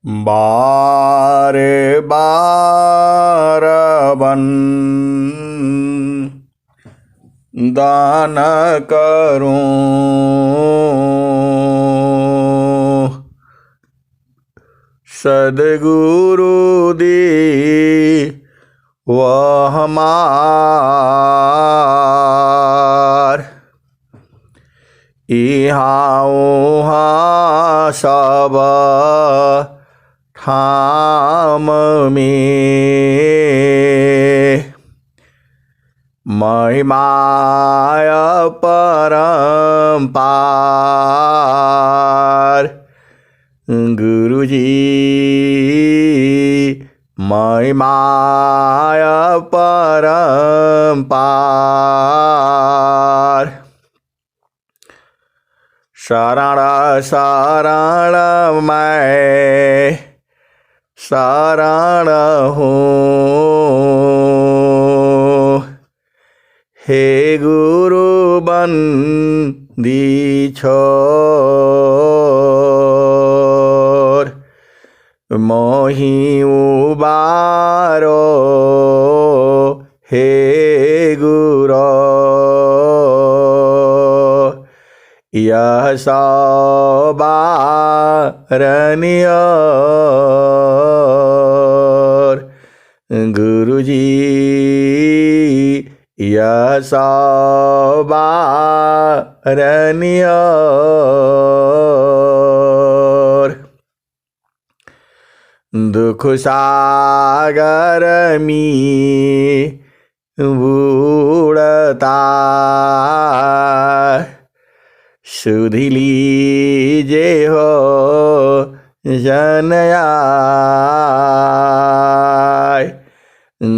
बार बार बन दान करूं, सद्गुरु दी वह हमार। इहाँ उहाँ सब ठाम में महिमाय परम्पार। गुरुजी महिमाय परम्पार। शरण शरण मैं शरण हूँ, हे गुरु बंदी छोर। मोहि उबारो हे गुरो, यह सौबारनियर। गुरुजी यह सौबारनियर। दुख सागर में बूढ़ता सुध लीजे हो जनयाय।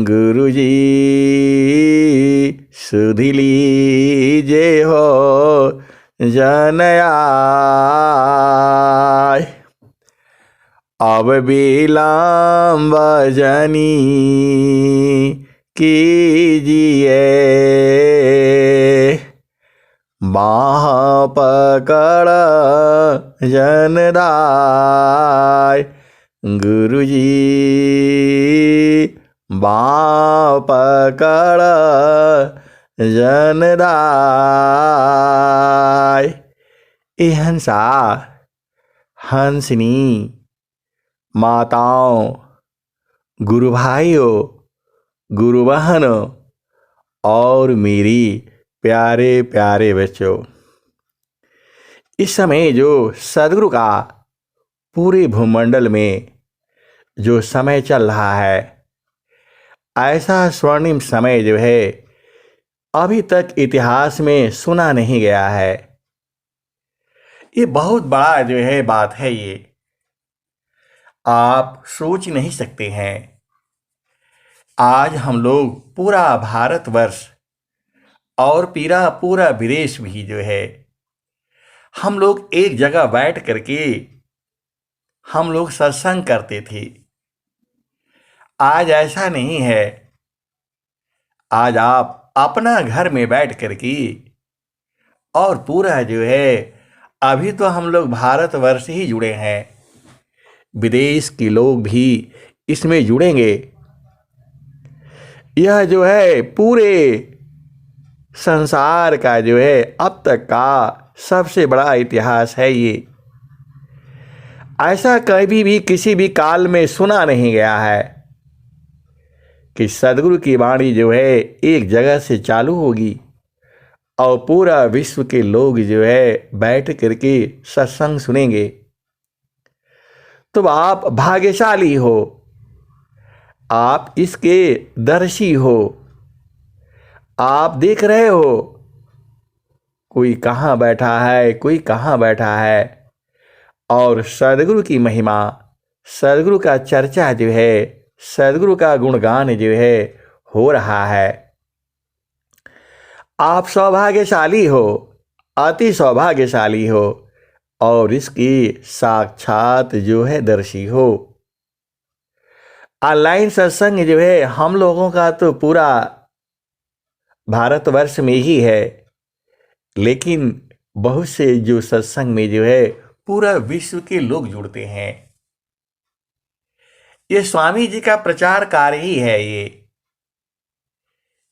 गुरुजी सुध लीजे हो जनयाय। अब विलम्ब जनी कीजिए, बाह पकड़ जनदाय। गुरुजी बाह पकड़ जनदाय। ए हंसा हंसनी माताओं, गुरु भाइयों, गुरु बहनों और मेरी प्यारे प्यारे बच्चों, इस समय जो सद्गुरु का पूरे भूमंडल में जो समय चल रहा है, ऐसा स्वर्णिम समय जो है अभी तक इतिहास में सुना नहीं गया है। ये बहुत बड़ा जो है बात है। ये आप सोच नहीं सकते हैं। आज हम लोग पूरा भारतवर्ष और पूरा विदेश भी जो है, हम लोग एक जगह बैठ करके हम लोग सत्संग करते थे। आज ऐसा नहीं है। आज आप अपना घर में बैठ करके और पूरा जो है, अभी तो हम लोग भारतवर्ष ही जुड़े हैं, विदेश के लोग भी इसमें जुड़ेंगे। यह जो है पूरे संसार का जो है अब तक का सबसे बड़ा इतिहास है। ये ऐसा कभी भी किसी भी काल में सुना नहीं गया है कि सद्गुरु की वाणी जो है एक जगह से चालू होगी और पूरा विश्व के लोग जो है बैठ करके सत्संग सुनेंगे। तो आप भाग्यशाली हो, आप इसके दर्शी हो। आप देख रहे हो कोई कहाँ बैठा है, कोई कहाँ बैठा है, और सद्गुरु की महिमा, सद्गुरु का चर्चा जो है, सद्गुरु का गुणगान जो है हो रहा है। आप सौभाग्यशाली हो, अति सौभाग्यशाली हो और इसकी साक्षात जो है दर्शी हो। ऑनलाइन सत्संग जो है हम लोगों का तो पूरा भारतवर्ष में ही है, लेकिन बहुत से जो सत्संग में जो है पूरा विश्व के लोग जुड़ते हैं। ये स्वामी जी का प्रचार कार्य ही है।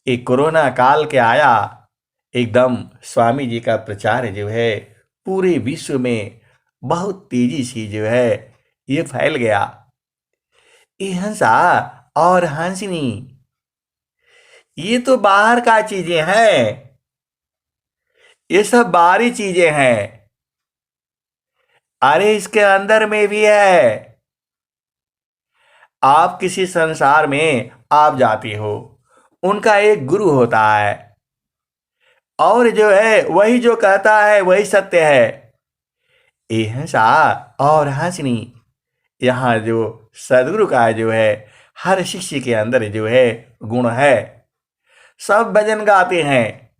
ये कोरोना काल के आया, एकदम स्वामी जी का प्रचार जो है पूरे विश्व में बहुत तेजी से जो है ये फैल गया। ये हंसा और हंसनी, ये तो बाहर का चीजें हैं, ये सब बाहरी चीजें हैं। अरे इसके अंदर में भी है। आप किसी संसार में आप जाते हो, उनका एक गुरु होता है, और जो है वही जो कहता है वही सत्य है। ये हंसा और हंसनी, यहाँ जो सदगुरु का जो है हर शिष्य के अंदर जो है गुण है। सब भजन गाते हैं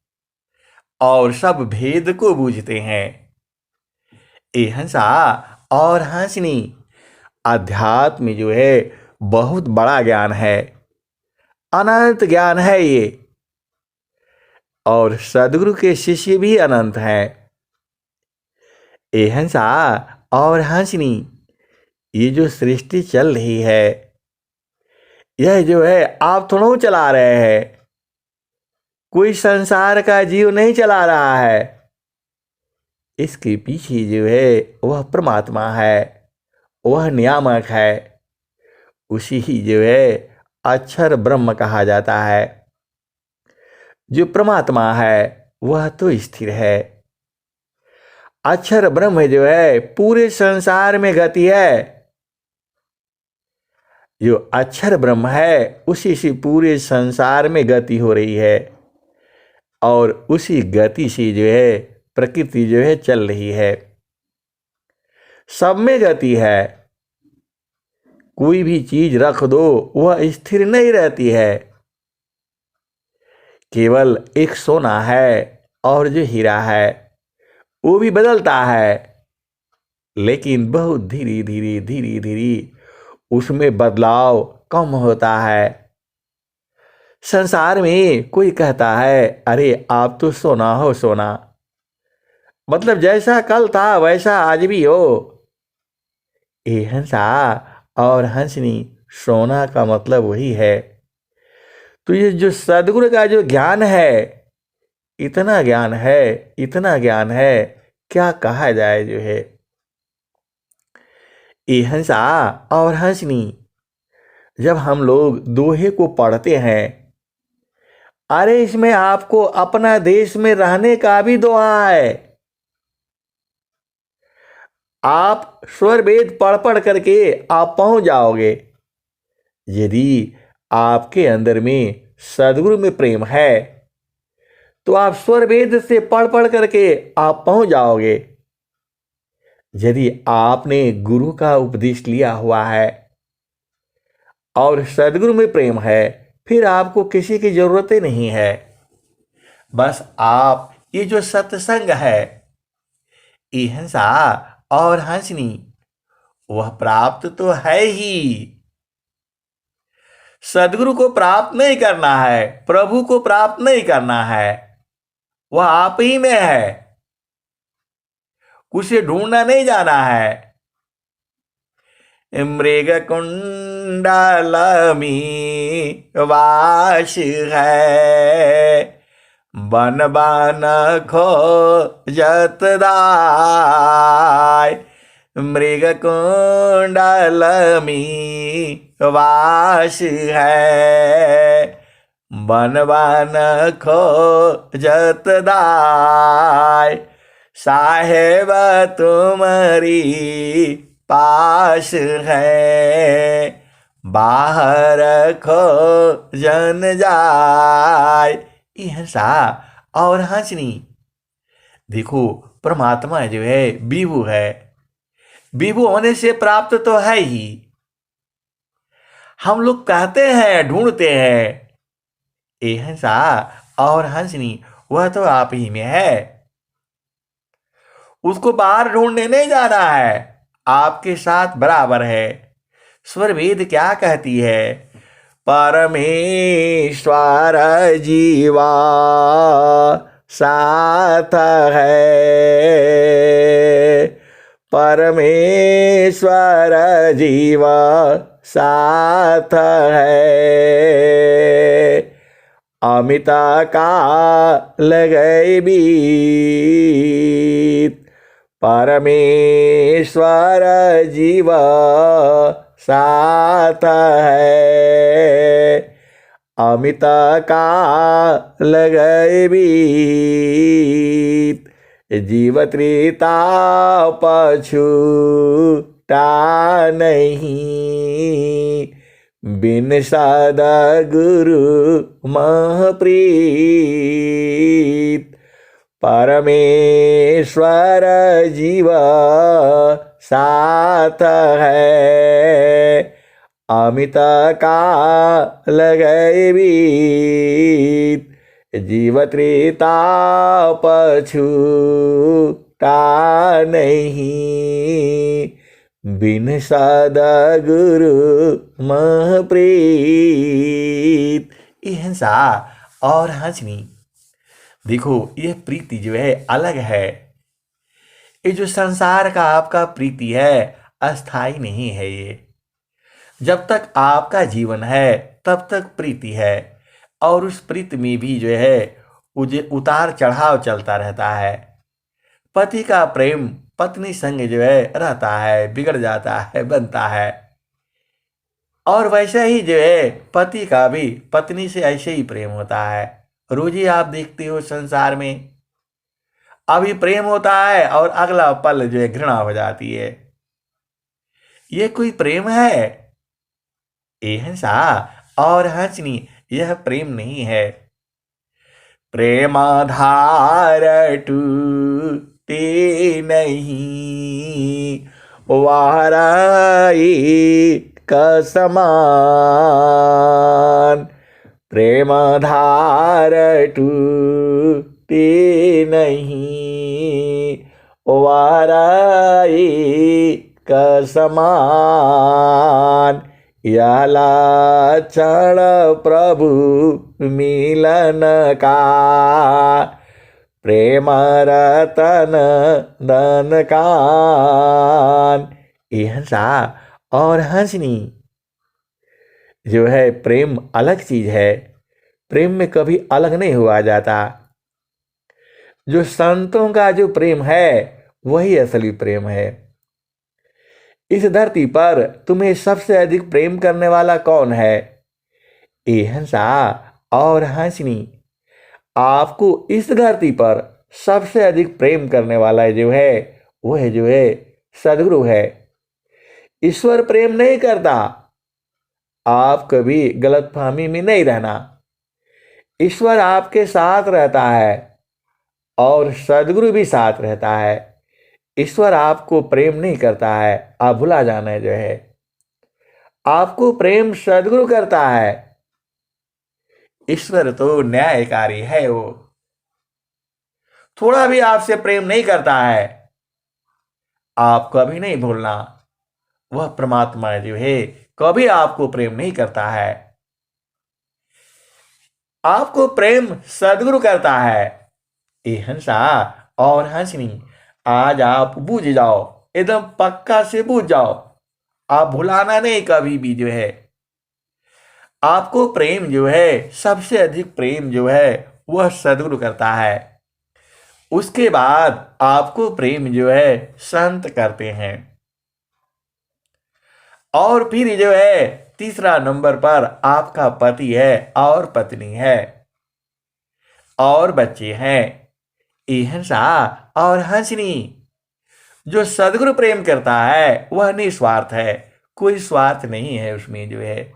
और सब भेद को बूझते हैं। ये हंसा और हंसनी, अध्यात्म में जो है बहुत बड़ा ज्ञान है, अनंत ज्ञान है ये। और सदगुरु के शिष्य भी अनंत हैं। ये हंसा और हंसनी, ये जो सृष्टि चल रही है, यह जो है आप थोड़ा चला रहे हैं, कोई संसार का जीव नहीं चला रहा है। इसके पीछे जो है वह परमात्मा है, वह नियामक है, उसी ही जो है अक्षर ब्रह्म कहा जाता है। जो परमात्मा है वह तो स्थिर है। अक्षर ब्रह्म जो है पूरे संसार में गति है। जो अक्षर ब्रह्म है उसी से पूरे संसार में गति हो रही है, और उसी गति से जो है प्रकृति जो है चल रही है। सब में गति है, कोई भी चीज रख दो वह स्थिर नहीं रहती है। केवल एक सोना है और जो हीरा है वो भी बदलता है, लेकिन बहुत धीरे धीरे धीरे धीरे उसमें बदलाव कम होता है। संसार में कोई कहता है अरे आप तो सोना हो सोना, मतलब जैसा कल था वैसा आज भी हो। ये हंसा और हंसनी, सोना का मतलब वही है। तो ये जो सदगुरु का जो ज्ञान है, इतना ज्ञान है, इतना ज्ञान है, क्या कहा जाए जो है। ये हंसा और हंसनी, जब हम लोग दोहे को पढ़ते हैं, अरे इसमें आपको अपना देश में रहने का भी दोहा है। आप स्वर वेद पढ़ पढ़ करके आप पहुंच जाओगे। यदि आपके अंदर में सदगुरु में प्रेम है तो आप स्वर वेद से पढ़ पढ़ करके आप पहुंच जाओगे। यदि आपने गुरु का उपदेश लिया हुआ है और सदगुरु में प्रेम है, फिर आपको किसी की जरूरत ही नहीं है। बस आप ये जो सत्संग है, ये हंसा और हंसनी, वह प्राप्त तो है ही। सदगुरु को प्राप्त नहीं करना है, प्रभु को प्राप्त नहीं करना है, वह आप ही में है। उसे ढूंढना नहीं जाना है। मृग कुंडल में वास है, बन बन खोजत दाय। मृग कुंडल में वास है, बन बन खोजत दाय। साहेब तुम्हारी पास है, बाहर खोजन जाय। ये हंसा और हंसनी, देखो परमात्मा जो है विभु है, विभु होने से प्राप्त तो है ही। हम लोग कहते हैं ढूंढते हैं, ये हंसा और हंसनी, वह तो आप ही में है। उसको बाहर ढूंढने नहीं जाना है, आपके साथ बराबर है। स्वर वेद क्या कहती है? परमेश्वर जीवा साथ है, परमेश्वर जीवा साथ है। अमिता काल गए बीत, परमेश्वर जीव साथ है। अमित काल गए बीत, जीव त्रेता पछूटा नहीं। बिन सद्गुरु महप्रीत, परमेश्वर जीव साथ है। अमित काल गए बीत, जीव त्रेता पछूटा नहीं। बिन सद्गुरु महप्रीत। ये हिंसा और हंसनी, देखो ये प्रीति जो है अलग है। ये जो संसार का आपका प्रीति है अस्थाई नहीं है। ये जब तक आपका जीवन है तब तक प्रीति है, और उस प्रीति में भी जो है उतार चढ़ाव चलता रहता है। पति का प्रेम पत्नी संग जो है रहता है, बिगड़ जाता है, बनता है। और वैसे ही जो है पति का भी पत्नी से ऐसे ही प्रेम होता है। रोज ही आप देखते हो संसार में, अभी प्रेम होता है और अगला पल जो है घृणा हो जाती है। ये कोई प्रेम है? ये हिंसा और हंसनी, यह प्रेम नहीं है। प्रेम धार टूटे नहीं, वाराई कसमान। प्रेम धार टूटे नहीं, वाराई कसमान। यह लक्षण प्रभु मिलन का, प्रेम रतन धन कान। ये हंसा और हंसनी जो है प्रेम अलग चीज है। प्रेम में कभी अलग नहीं हुआ जाता। जो संतों का जो प्रेम है वही असली प्रेम है। इस धरती पर तुम्हें सबसे अधिक प्रेम करने वाला कौन है? ये हंसा और हंसनी, आपको इस धरती पर सबसे अधिक प्रेम करने वाला जो है वह जो है सद्गुरु है। ईश्वर प्रेम नहीं करता। आप कभी गलतफहमी में नहीं रहना। ईश्वर आपके साथ रहता है और सद्गुरु भी साथ रहता है। ईश्वर आपको प्रेम नहीं करता है, आप भुला जाना जो है। आपको प्रेम सद्गुरु करता है। ईश्वर तो न्यायकारी है, वो थोड़ा भी आपसे प्रेम नहीं करता है। आप कभी नहीं भूलना, वह परमात्मा जो है कभी आपको प्रेम नहीं करता है। आपको प्रेम सद्गुरु करता है। ये हंसा और हंसनी, आज आप बूझ जाओ, एकदम पक्का से बूझ जाओ। आप भुलाना नहीं कभी भी जो है। आपको प्रेम जो है सबसे अधिक प्रेम जो है वह सद्गुरु करता है। उसके बाद आपको प्रेम जो है संत करते हैं। और फिर जो है तीसरा नंबर पर आपका पति है और पत्नी है और बच्चे हैं। ये हंसा और हंसनी, जो सद्गुरु प्रेम करता है वह निस्वार्थ है, कोई स्वार्थ नहीं है उसमें जो है।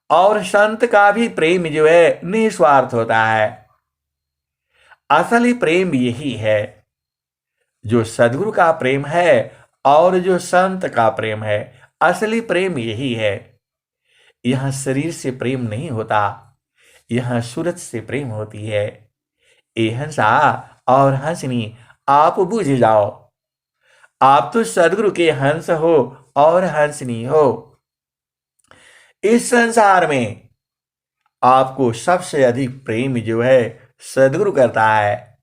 और संत का भी प्रेम जो है निस्वार्थ होता है। असली प्रेम यही है, जो सद्गुरु का प्रेम है और जो संत का प्रेम है। असली प्रेम यही है। यह शरीर से प्रेम नहीं होता, यह सूरत से प्रेम होती है। ये हंसा और हंसनी, आप बुझ जाओ, आप तो सद्गुरु के हंस हो और हंसनी हो। इस संसार में आपको सबसे अधिक प्रेम जो है सद्गुरु करता है।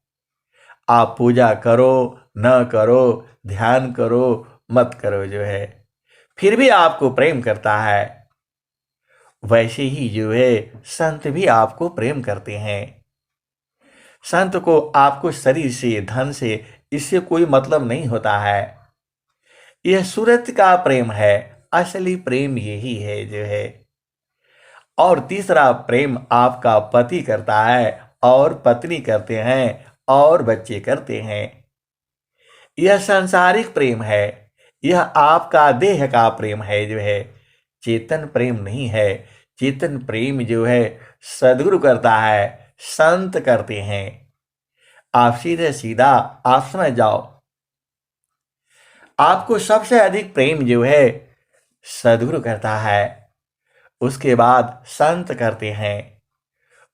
आप पूजा करो न करो, ध्यान करो मत करो जो है, फिर भी आपको प्रेम करता है, वैसे ही जो है संत भी आपको प्रेम करते हैं। संत को आपको शरीर से, धन से, इससे कोई मतलब नहीं होता है। यह सूरत का प्रेम है, असली प्रेम यही है जो है। और तीसरा प्रेम आपका पति करता है, और पत्नी करते हैं, और बच्चे करते हैं। यह सांसारिक प्रेम है, यह आपका देह का प्रेम है जो है, चेतन प्रेम नहीं है। चेतन प्रेम जो है सद्गुरु करता है, संत करते हैं। आप सीधे सीधा आप समझ जाओ, आपको सबसे अधिक प्रेम जो है सद्गुरु करता है, उसके बाद संत करते हैं,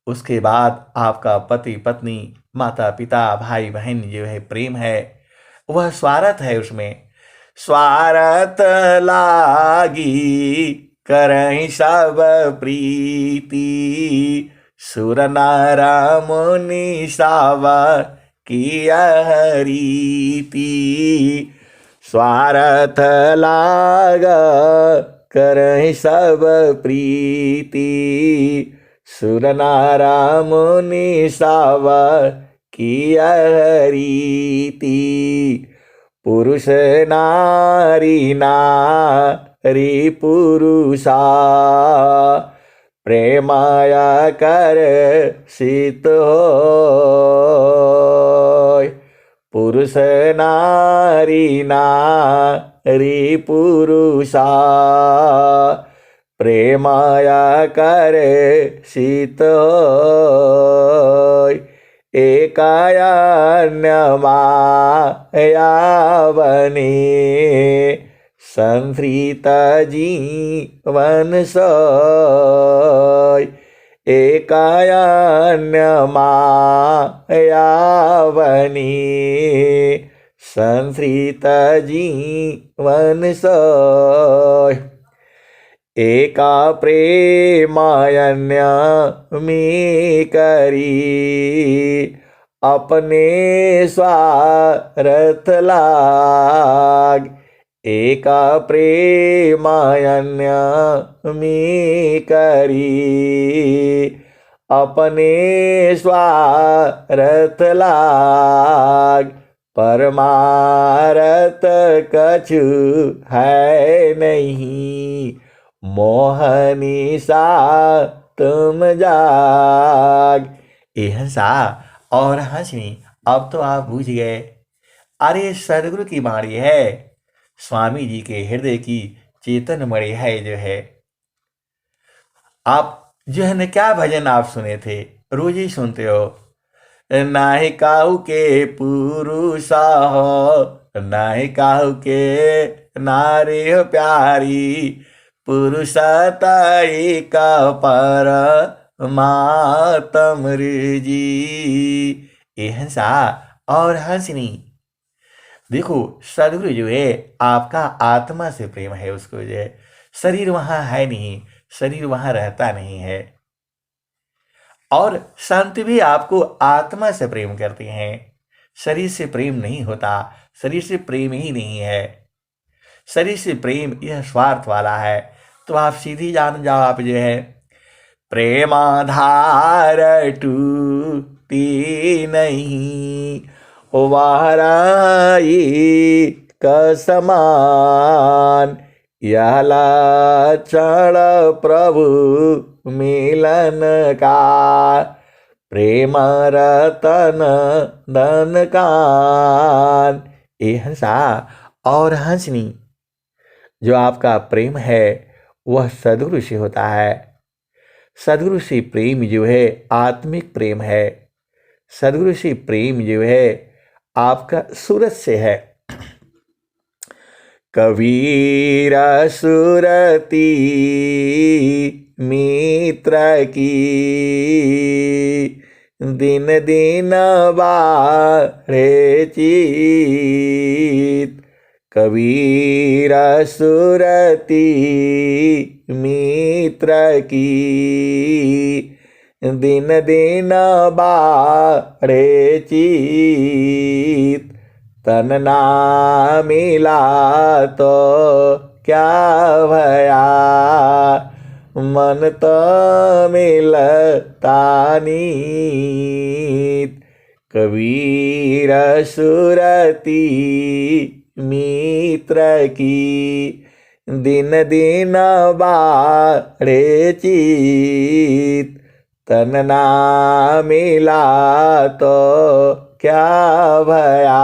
उसके बाद आपका पति पत्नी, माता पिता, भाई बहन जो है प्रेम है, वह स्वार्थ है। उसमें स्वार्थ लागी करहि सब प्रीति, सुर नर मुनि सावा किया रीति। स्वार्थ लाग करहि सब प्रीति, सुर नर मुनि सावा किया रीति। पुरुष नारी नारी पुरुषा, प्रेमाया कर शीत होय। पुरुष नारी नारी पुरुषा, प्रेमाया कर शीत होय। एकायन्य माया बने संश्रित जीवन सोय। एकायन्य माया बने संश्रित जीवन सोय। एका प्रेमायन्य में करी, अपने स्वार्थ लाग। एका प्रेमायन्य में करी, अपने स्वार्थ लाग। परमारथ कछु है नहीं, मोहनी सा तुम जाग। ए हंसा और हंसनी, अब तो आप बुझ गए। अरे सदगुरु की बाणी है, स्वामी जी के हृदय की चेतन मणि है जो है। आप जो है न, क्या भजन आप सुने थे, रोज ही सुनते हो। नाहि काहू के पुरुषा हो, नाहि काहू के नारी हो प्यारी, पुरुष ताई का पर मातम जी। ए हंसा और हंसनी, देखो सदगुरु जो है आपका आत्मा से प्रेम है, उसको जो है शरीर वहां है नहीं, शरीर वहां रहता नहीं है। और संत भी आपको आत्मा से प्रेम करते हैं, शरीर से प्रेम नहीं होता, शरीर से प्रेम ही नहीं है। शरीर से प्रेम यह स्वार्थ वाला है। तो आप सीधी जान जाओ, आप जो है प्रेमाधार टूटी नहीं, वाराई का समान। यह लक्षण प्रभु मिलन का, प्रेम रतन धन कान। ए हंसा और हंसनी, जो आपका प्रेम है वह सद्गुरु से होता है। सद्गुरु से प्रेम जो है आत्मिक प्रेम है। सद्गुरु से प्रेम जो है आपका सूरत से है। कबीर सुरती मित्र की, दिन दिन बाढ़े चित। कबीर सुरती मित्र की, दिन दिन बाढ़े चित। तन ना मिला तो क्या भया, मन तो मिलता नीत। कबीर सुरती मित्र की, दिन दिन बाढ़े चित। तन ना मिला तो क्या भया,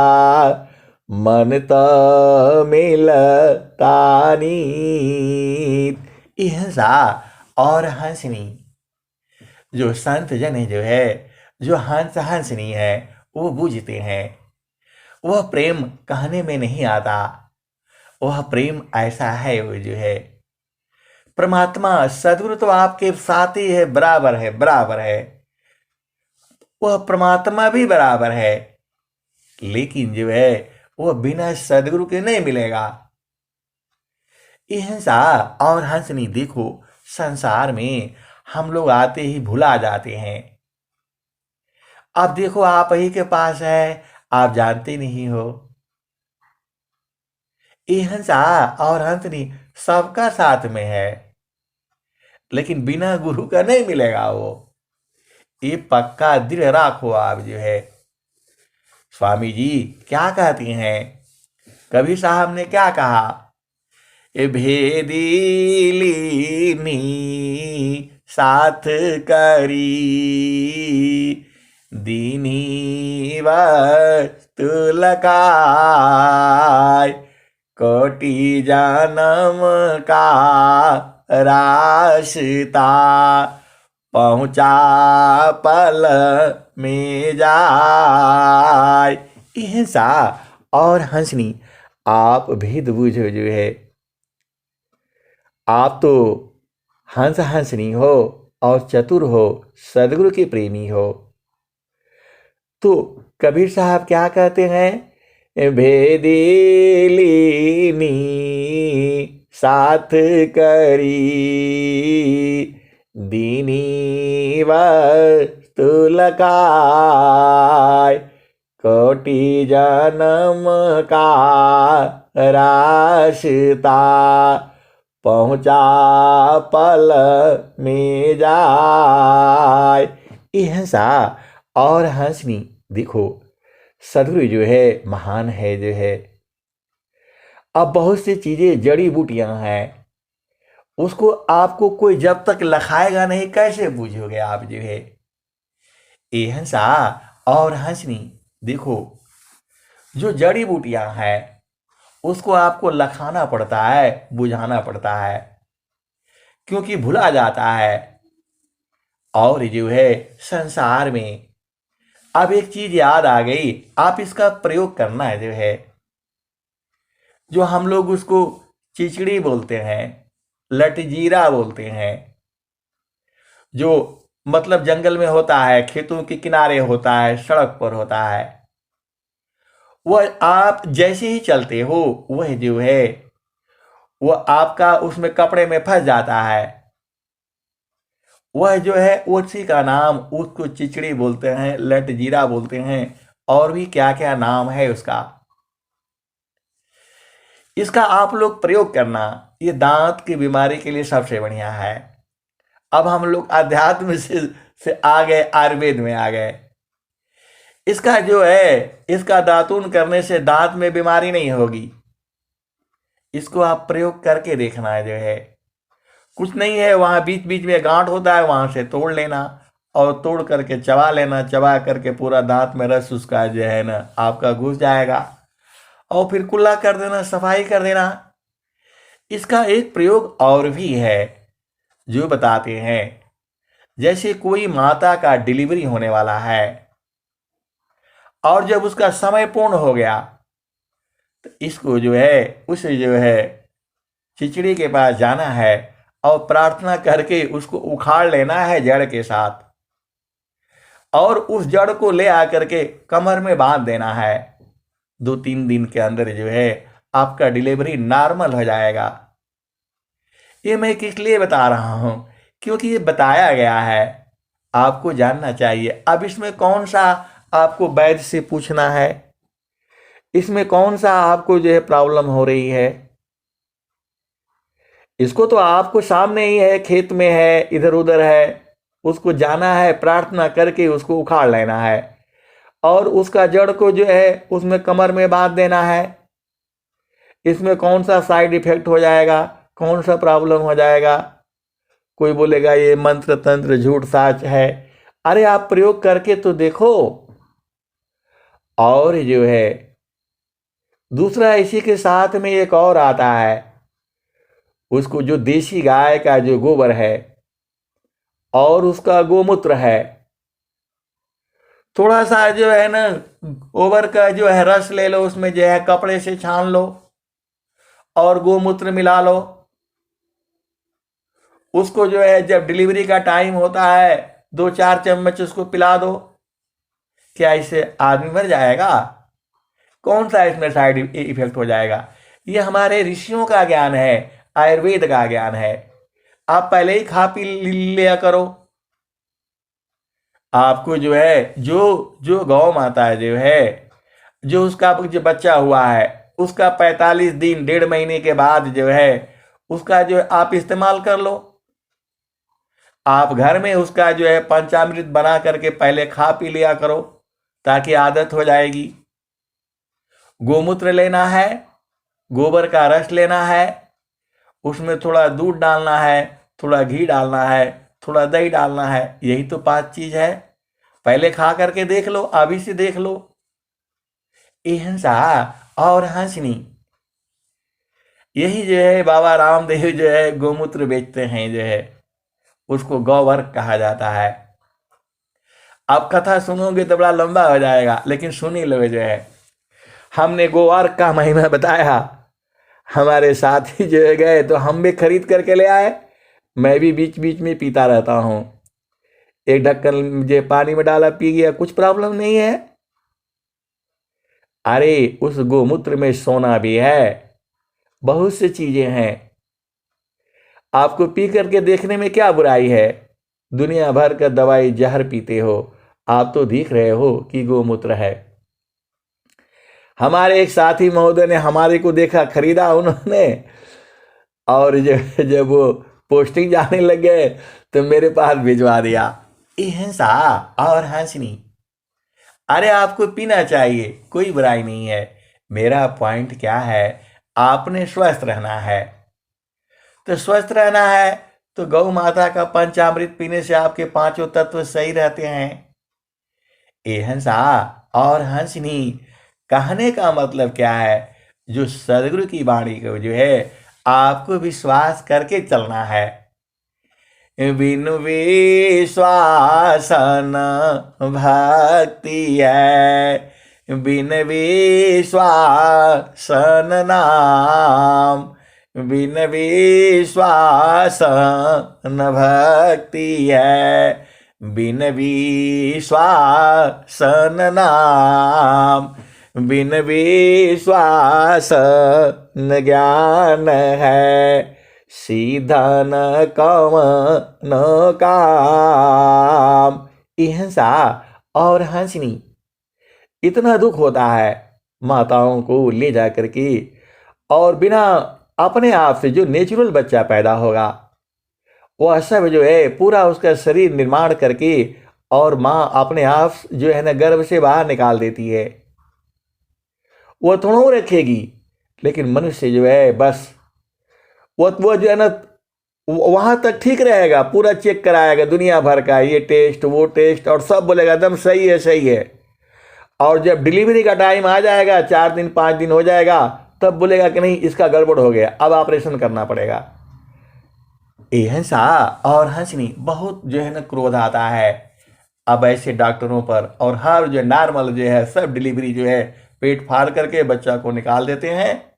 मन तो मिलता नीत। हिंसा और हंसनी, जो संत जन जो है, जो हंसनी है, वो बूझते हैं। वह प्रेम कहने में नहीं आता, वह प्रेम ऐसा है, वो जो है परमात्मा सदगुरु तो आपके साथ ही है, बराबर है, बराबर है। वह परमात्मा भी बराबर है, लेकिन जो है वह बिना सदगुरु के नहीं मिलेगा। हिंसा और हंसनी, देखो संसार में हम लोग आते ही भुला जाते हैं। अब देखो आप ही के पास है, आप जानते नहीं हो। ये हिंसा और हंसनी सबका साथ में है, लेकिन बिना गुरु का नहीं मिलेगा वो। ये पक्का दृढ़ राखो आप जो है। स्वामी जी क्या कहती हैं, कबीर साहब ने क्या कहा, ए भेदीलीनी साथ करी, दीनी वस्तु लकाय। कोटि जन्म का रास्ता, पहुँचा पल में जाय। हिंसा और हंसनी आप भेद बूझो जो है। आप तो हंसनी हो और चतुर हो, सदगुरु के प्रेमी हो। तो कबीर साहब क्या कहते हैं, भेदीलीनी साथ करी, दीनी वस्तु लकाय। कोटि जन्म का रास्ता, पहुँचा पल में जाय। हिंसा और हंसनी, देखो सदगुरु जो है महान है जो है। अब बहुत सी चीजें जड़ी बूटियां हैं, उसको आपको कोई जब तक लखाएगा नहीं कैसे बूझोगे आप जो है। ये हिंसा और हंसनी, देखो जो जड़ी बूटियां हैं उसको आपको लखाना पड़ता है, बुझाना पड़ता है, क्योंकि भुला जाता है। और जो है संसार में अब एक चीज याद आ गई, आप इसका प्रयोग करना है जो है। जो हम लोग उसको चिचड़ी बोलते हैं, लटजीरा बोलते हैं, जो मतलब जंगल में होता है, खेतों के किनारे होता है, सड़क पर होता है। वह आप जैसे ही चलते हो वह जो है वह आपका उसमें कपड़े में फंस जाता है। वह जो है उसी का नाम, उसको चिचड़ी बोलते हैं, लटजीरा बोलते हैं, और भी क्या क्या नाम है उसका। इसका आप लोग प्रयोग करना, ये दांत की बीमारी के लिए सबसे बढ़िया है। अब हम लोग अध्यात्म से आ गए, आयुर्वेद में आ गए। इसका जो है, इसका दातून करने से दांत में बीमारी नहीं होगी। इसको आप प्रयोग करके देखना है जो है। कुछ नहीं है, वहां बीच बीच में गांठ होता है, वहां से तोड़ लेना और तोड़ करके चबा लेना, चबा करके पूरा दांत में रस उसका जो है ना आपका घुस जाएगा, और फिर कुल्ला कर देना, सफाई कर देना। इसका एक प्रयोग और भी है जो बताते हैं, जैसे कोई माता का डिलीवरी होने वाला है और जब उसका समय पूर्ण हो गया तो इसको जो है उसे जो है चिचड़ी के पास जाना है और प्रार्थना करके उसको उखाड़ लेना है जड़ के साथ, और उस जड़ को ले आकर के कमर में बांध देना है। 2-3 दिन के अंदर जो है आपका डिलीवरी नॉर्मल हो जाएगा। ये मैं किस लिए बता रहा हूं, क्योंकि ये बताया गया है, आपको जानना चाहिए। अब इसमें कौन सा आपको वैद्य से पूछना है, इसमें कौन सा आपको जो है प्रॉब्लम हो रही है, इसको तो आपको सामने ही है, खेत में है, इधर उधर है, उसको जाना है, प्रार्थना करके उसको उखाड़ लेना है और उसका जड़ को जो है उसमें कमर में बांध देना है। इसमें कौन सा साइड इफेक्ट हो जाएगा, कौन सा प्रॉब्लम हो जाएगा? कोई बोलेगा ये मंत्र तंत्र झूठ साच है। अरे आप प्रयोग करके तो देखो। और जो है दूसरा, इसी के साथ में एक और आता है, उसको जो देसी गाय का जो गोबर है और उसका गोमूत्र है, थोड़ा सा जो है ना गोबर का जो है रस ले लो, उसमें जो है कपड़े से छान लो और गोमूत्र मिला लो। उसको जो है जब डिलीवरी का टाइम होता है 2-4 चम्मच उसको पिला दो। क्या इससे आदमी मर जाएगा? कौन सा इसमें साइड इफेक्ट हो जाएगा? ये हमारे ऋषियों का ज्ञान है, आयुर्वेद का ज्ञान है। आप पहले ही खा पी लिया करो। आपको जो है जो जो गौ माता जो है, जो उसका जो बच्चा हुआ है, उसका 45 दिन 1.5 महीने के बाद जो है उसका जो है आप इस्तेमाल कर लो। आप घर में उसका जो है पंचामृत बना करके पहले खा पी लिया करो, ताकि आदत हो जाएगी। गोमूत्र लेना है, गोबर का रस लेना है, उसमें थोड़ा दूध डालना है, थोड़ा घी डालना है, थोड़ा दही डालना है। यही तो 5 चीज है। पहले खा करके देख लो, अभी से देख लो। अहिंसा और हंसनी, यही जो है बाबा रामदेव जो है गोमूत्र बेचते हैं, जो है उसको गौवर्ग कहा जाता है। आप कथा सुनोगे तो बड़ा लंबा हो जाएगा, लेकिन सुन ही लो। जो है हमने गोवर्ग का महिमा बताया, हमारे साथी जो है गए तो हम भी खरीद करके ले आए। मैं भी बीच बीच में पीता रहता हूँ। एक ढक्कन मुझे पानी में डाला, पी गया, कुछ प्रॉब्लम नहीं है। अरे उस गोमूत्र में सोना भी है, बहुत सी चीजें हैं। आपको पी करके देखने में क्या बुराई है? दुनिया भर का दवाई जहर पीते हो, आप तो दिख रहे हो कि गोमूत्र है। हमारे एक साथी महोदय ने हमारे को देखा, खरीदा उन्होंने, और जब वो पोस्टिंग जाने लग गए तो मेरे पास भिजवा दिया। अहिंसा और हंसनी, अरे आपको पीना चाहिए, कोई बुराई नहीं है। मेरा पॉइंट क्या है, आपने स्वस्थ रहना है। तो स्वस्थ रहना है तो गौ माता का पंचामृत पीने से आपके 5 तत्व सही रहते हैं। अहिंसा और हंसनी कहने का मतलब क्या है? जो सदगुरु की वाणी को जो है आपको विश्वास करके चलना है। बिनु विश्वास न भक्ति है, बिन विश्वास न नाम, बिन विश्वास न भक्ति है, बिन विश्वास न नाम, बिन विश्वास न ज्ञान है, सीधा न कवन काम। अहिंसा और हंसनी, इतना दुख होता है माताओं को ले जा करके, और बिना अपने आप से जो नेचुरल बच्चा पैदा होगा वह सब जो है पूरा उसका शरीर निर्माण करके और माँ अपने आप जो है ना गर्भ से बाहर निकाल देती है। वह थोड़ा रखेगी, लेकिन मनुष्य जो है बस वो जो है ना वहां तक ठीक रहेगा, पूरा चेक कराएगा दुनिया भर का, ये टेस्ट वो टेस्ट, और सब बोलेगा एकदम सही है सही है। और जब डिलीवरी का टाइम आ जाएगा, 4 दिन 5 दिन हो जाएगा, तब बोलेगा कि नहीं इसका गड़बड़ हो गया, अब ऑपरेशन करना पड़ेगा। अहिंसा और हंसनी, बहुत जो है ना क्रोध आता है अब ऐसे डॉक्टरों पर, और हर जो नॉर्मल जो है सब डिलीवरी जो है पेट फाड़ करके बच्चा को निकाल देते हैं।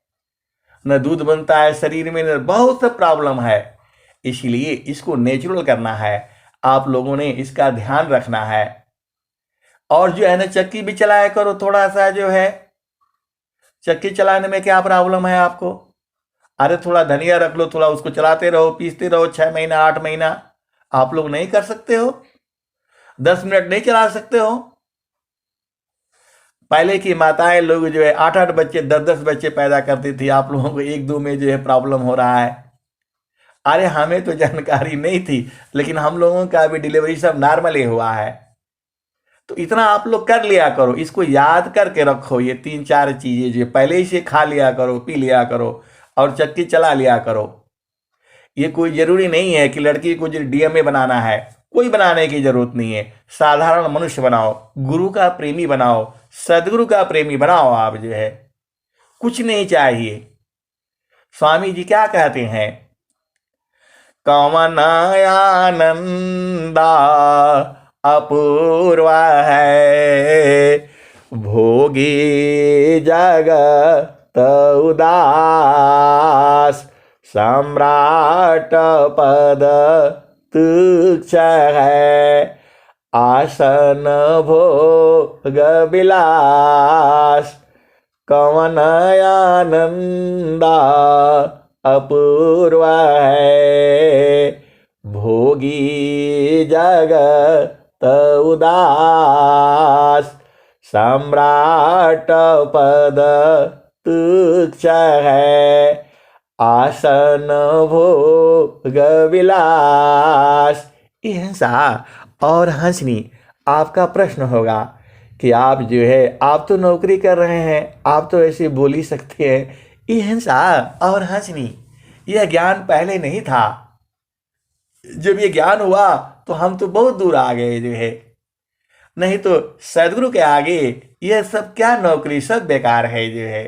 न दूध बनता है शरीर में, न बहुत सा प्रॉब्लम है। इसलिए इसको नेचुरल करना है, आप लोगों ने इसका ध्यान रखना है। और जो है ना चक्की भी चलाया करो, थोड़ा सा जो है चक्की चलाने में क्या प्रॉब्लम है आपको? अरे थोड़ा धनिया रख लो, थोड़ा उसको चलाते रहो, पीसते रहो, 6 महीना 8 महीना। आप लोग नहीं कर सकते हो? 10 मिनट नहीं चला सकते हो? पहले की माताएं लोग जो है 8-8 बच्चे 10-10 बच्चे पैदा करती थी, आप लोगों को 1-2 में जो है प्रॉब्लम हो रहा है। अरे हमें तो जानकारी नहीं थी, लेकिन हम लोगों का भी डिलीवरी सब नॉर्मल ही हुआ है। तो इतना आप लोग कर लिया करो, इसको याद करके रखो, ये 3-4 चीजें जो पहले ही से खा लिया करो, पी लिया करो और चक्की चला लिया करो। ये कोई जरूरी नहीं है कि लड़की को जो डीएमए बनाना है, कोई बनाने की जरूरत नहीं है। साधारण मनुष्य बनाओ, गुरु का प्रेमी बनाओ, सदगुरु का प्रेमी बनाओ। आप जो है कुछ नहीं चाहिए। स्वामी जी क्या कहते हैं, कवन आनंदा अपूर्व है, भोगी जगत उदास, सम्राट पद तुच्छ है, आसन भोग विलास, कवन आनंदा अपूर्व है, भोगी जगत उदास, सम्राट पद तुच्छ है, आसन भोग विलास। ऐसा और हंसनी। आपका प्रश्न होगा कि आप जो है, आप तो नौकरी कर रहे हैं, आप तो ऐसे बोल ही सकते हैं। ये हिंसा और हंसनी, यह ज्ञान पहले नहीं था। जब ये ज्ञान हुआ तो हम तो बहुत दूर आ गए जो है, नहीं तो सदगुरु के आगे यह सब क्या नौकरी, सब बेकार है जो है।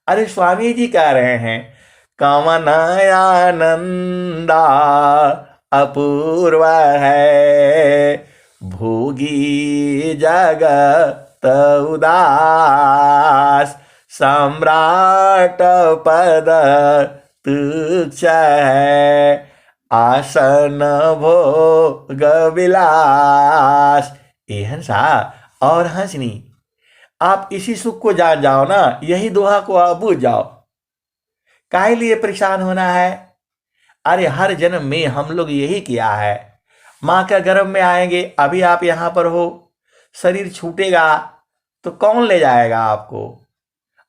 अरे स्वामी जी कह रहे हैं, कवन आनंदा अपूर्व है, भोगी जगत उदास, सम्राट पद तुच्छ है, आसन भोग विलास। ये हंसा और हंसनी। आप इसी सुख को जान जाओ ना, यही दोहा को आप बूझ जाओ। काहे लिए परेशान होना है। अरे हर जन्म में हम लोग यही किया है, माँ के गर्भ में आएंगे, अभी आप यहां पर हो, शरीर छूटेगा तो कौन ले जाएगा आपको।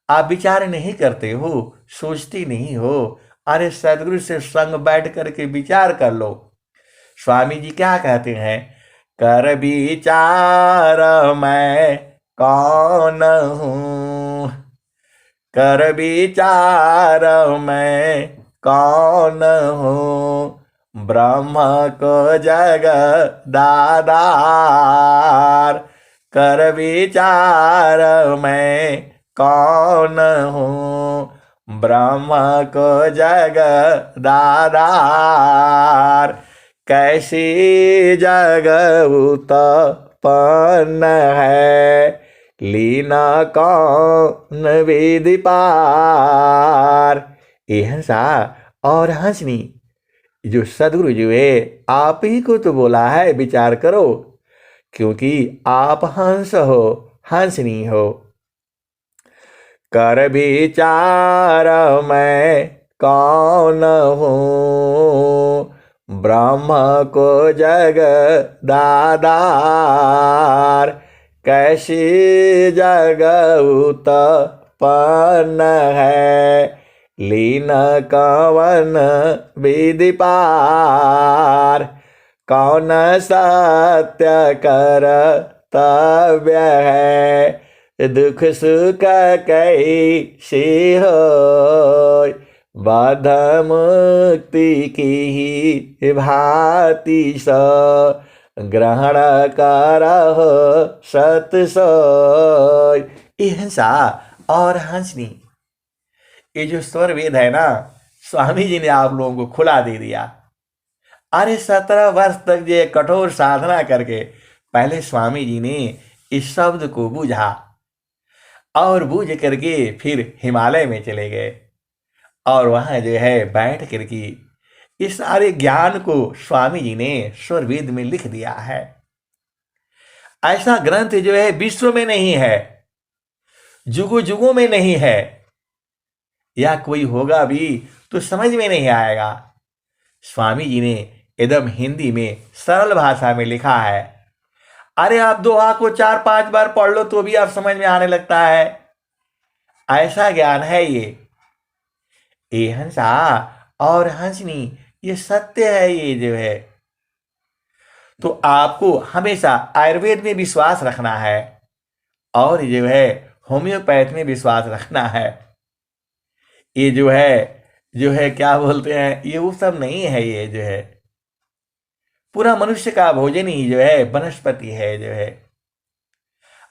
आप विचार नहीं करते हो, सोचती नहीं हो। अरे सदगुरु से संग बैठ करके विचार कर लो। स्वामी जी क्या कहते हैं, कर विचार मैं कौन हूं, कर विचार मैं कौन हूं, ब्रह्म को जग दादार, कर विचार मैं कौन हूं, ब्रह्म को जग दादार, कैसी जग उत्पन्न है, लीना कौन विधि पार। ये हंसा और हंसनी। जो सदगुरु जी है, आप ही को तो बोला है विचार करो, क्योंकि आप हंस हो, हंसनी हो। कर विचार मैं कौन हूँ, ब्रह्म को जग दादार, कैसी जग उत्पन्न है, लीन कवन विधि पार, कौन सत्य कर्तव्य है, दुख सुख कैसी हो, बद्ध मुक्ति की भांति सो, ग्रहण करहो सत सोय। ये हंसा और हंसनी। ये जो स्वर वेद है ना, स्वामी जी ने आप लोगों को खुला दे दिया। अरे 17 वर्ष तक ये कठोर साधना करके पहले स्वामी जी ने इस शब्द को बूझा, और बूझ करके फिर हिमालय में चले गए, और वहां जो है बैठ करके इस सारे ज्ञान को स्वामी जी ने स्वर वेद में लिख दिया है। ऐसा ग्रंथ जो है विश्व में नहीं है, जुगों जुगों में नहीं है, या कोई होगा भी तो समझ में नहीं आएगा। स्वामी जी ने एकदम हिंदी में सरल भाषा में लिखा है। अरे आप दोहा को 4-5 बार पढ़ लो तो भी आप समझ में आने लगता है। ऐसा ज्ञान है ये हंसा और हंसनी, ये सत्य है ये जो है। तो आपको हमेशा आयुर्वेद में विश्वास रखना है और जो है होम्योपैथ में विश्वास रखना है। ये जो है क्या बोलते हैं, ये वो सब नहीं है। ये जो है पूरा मनुष्य का भोजन ही जो है वनस्पति है जो है।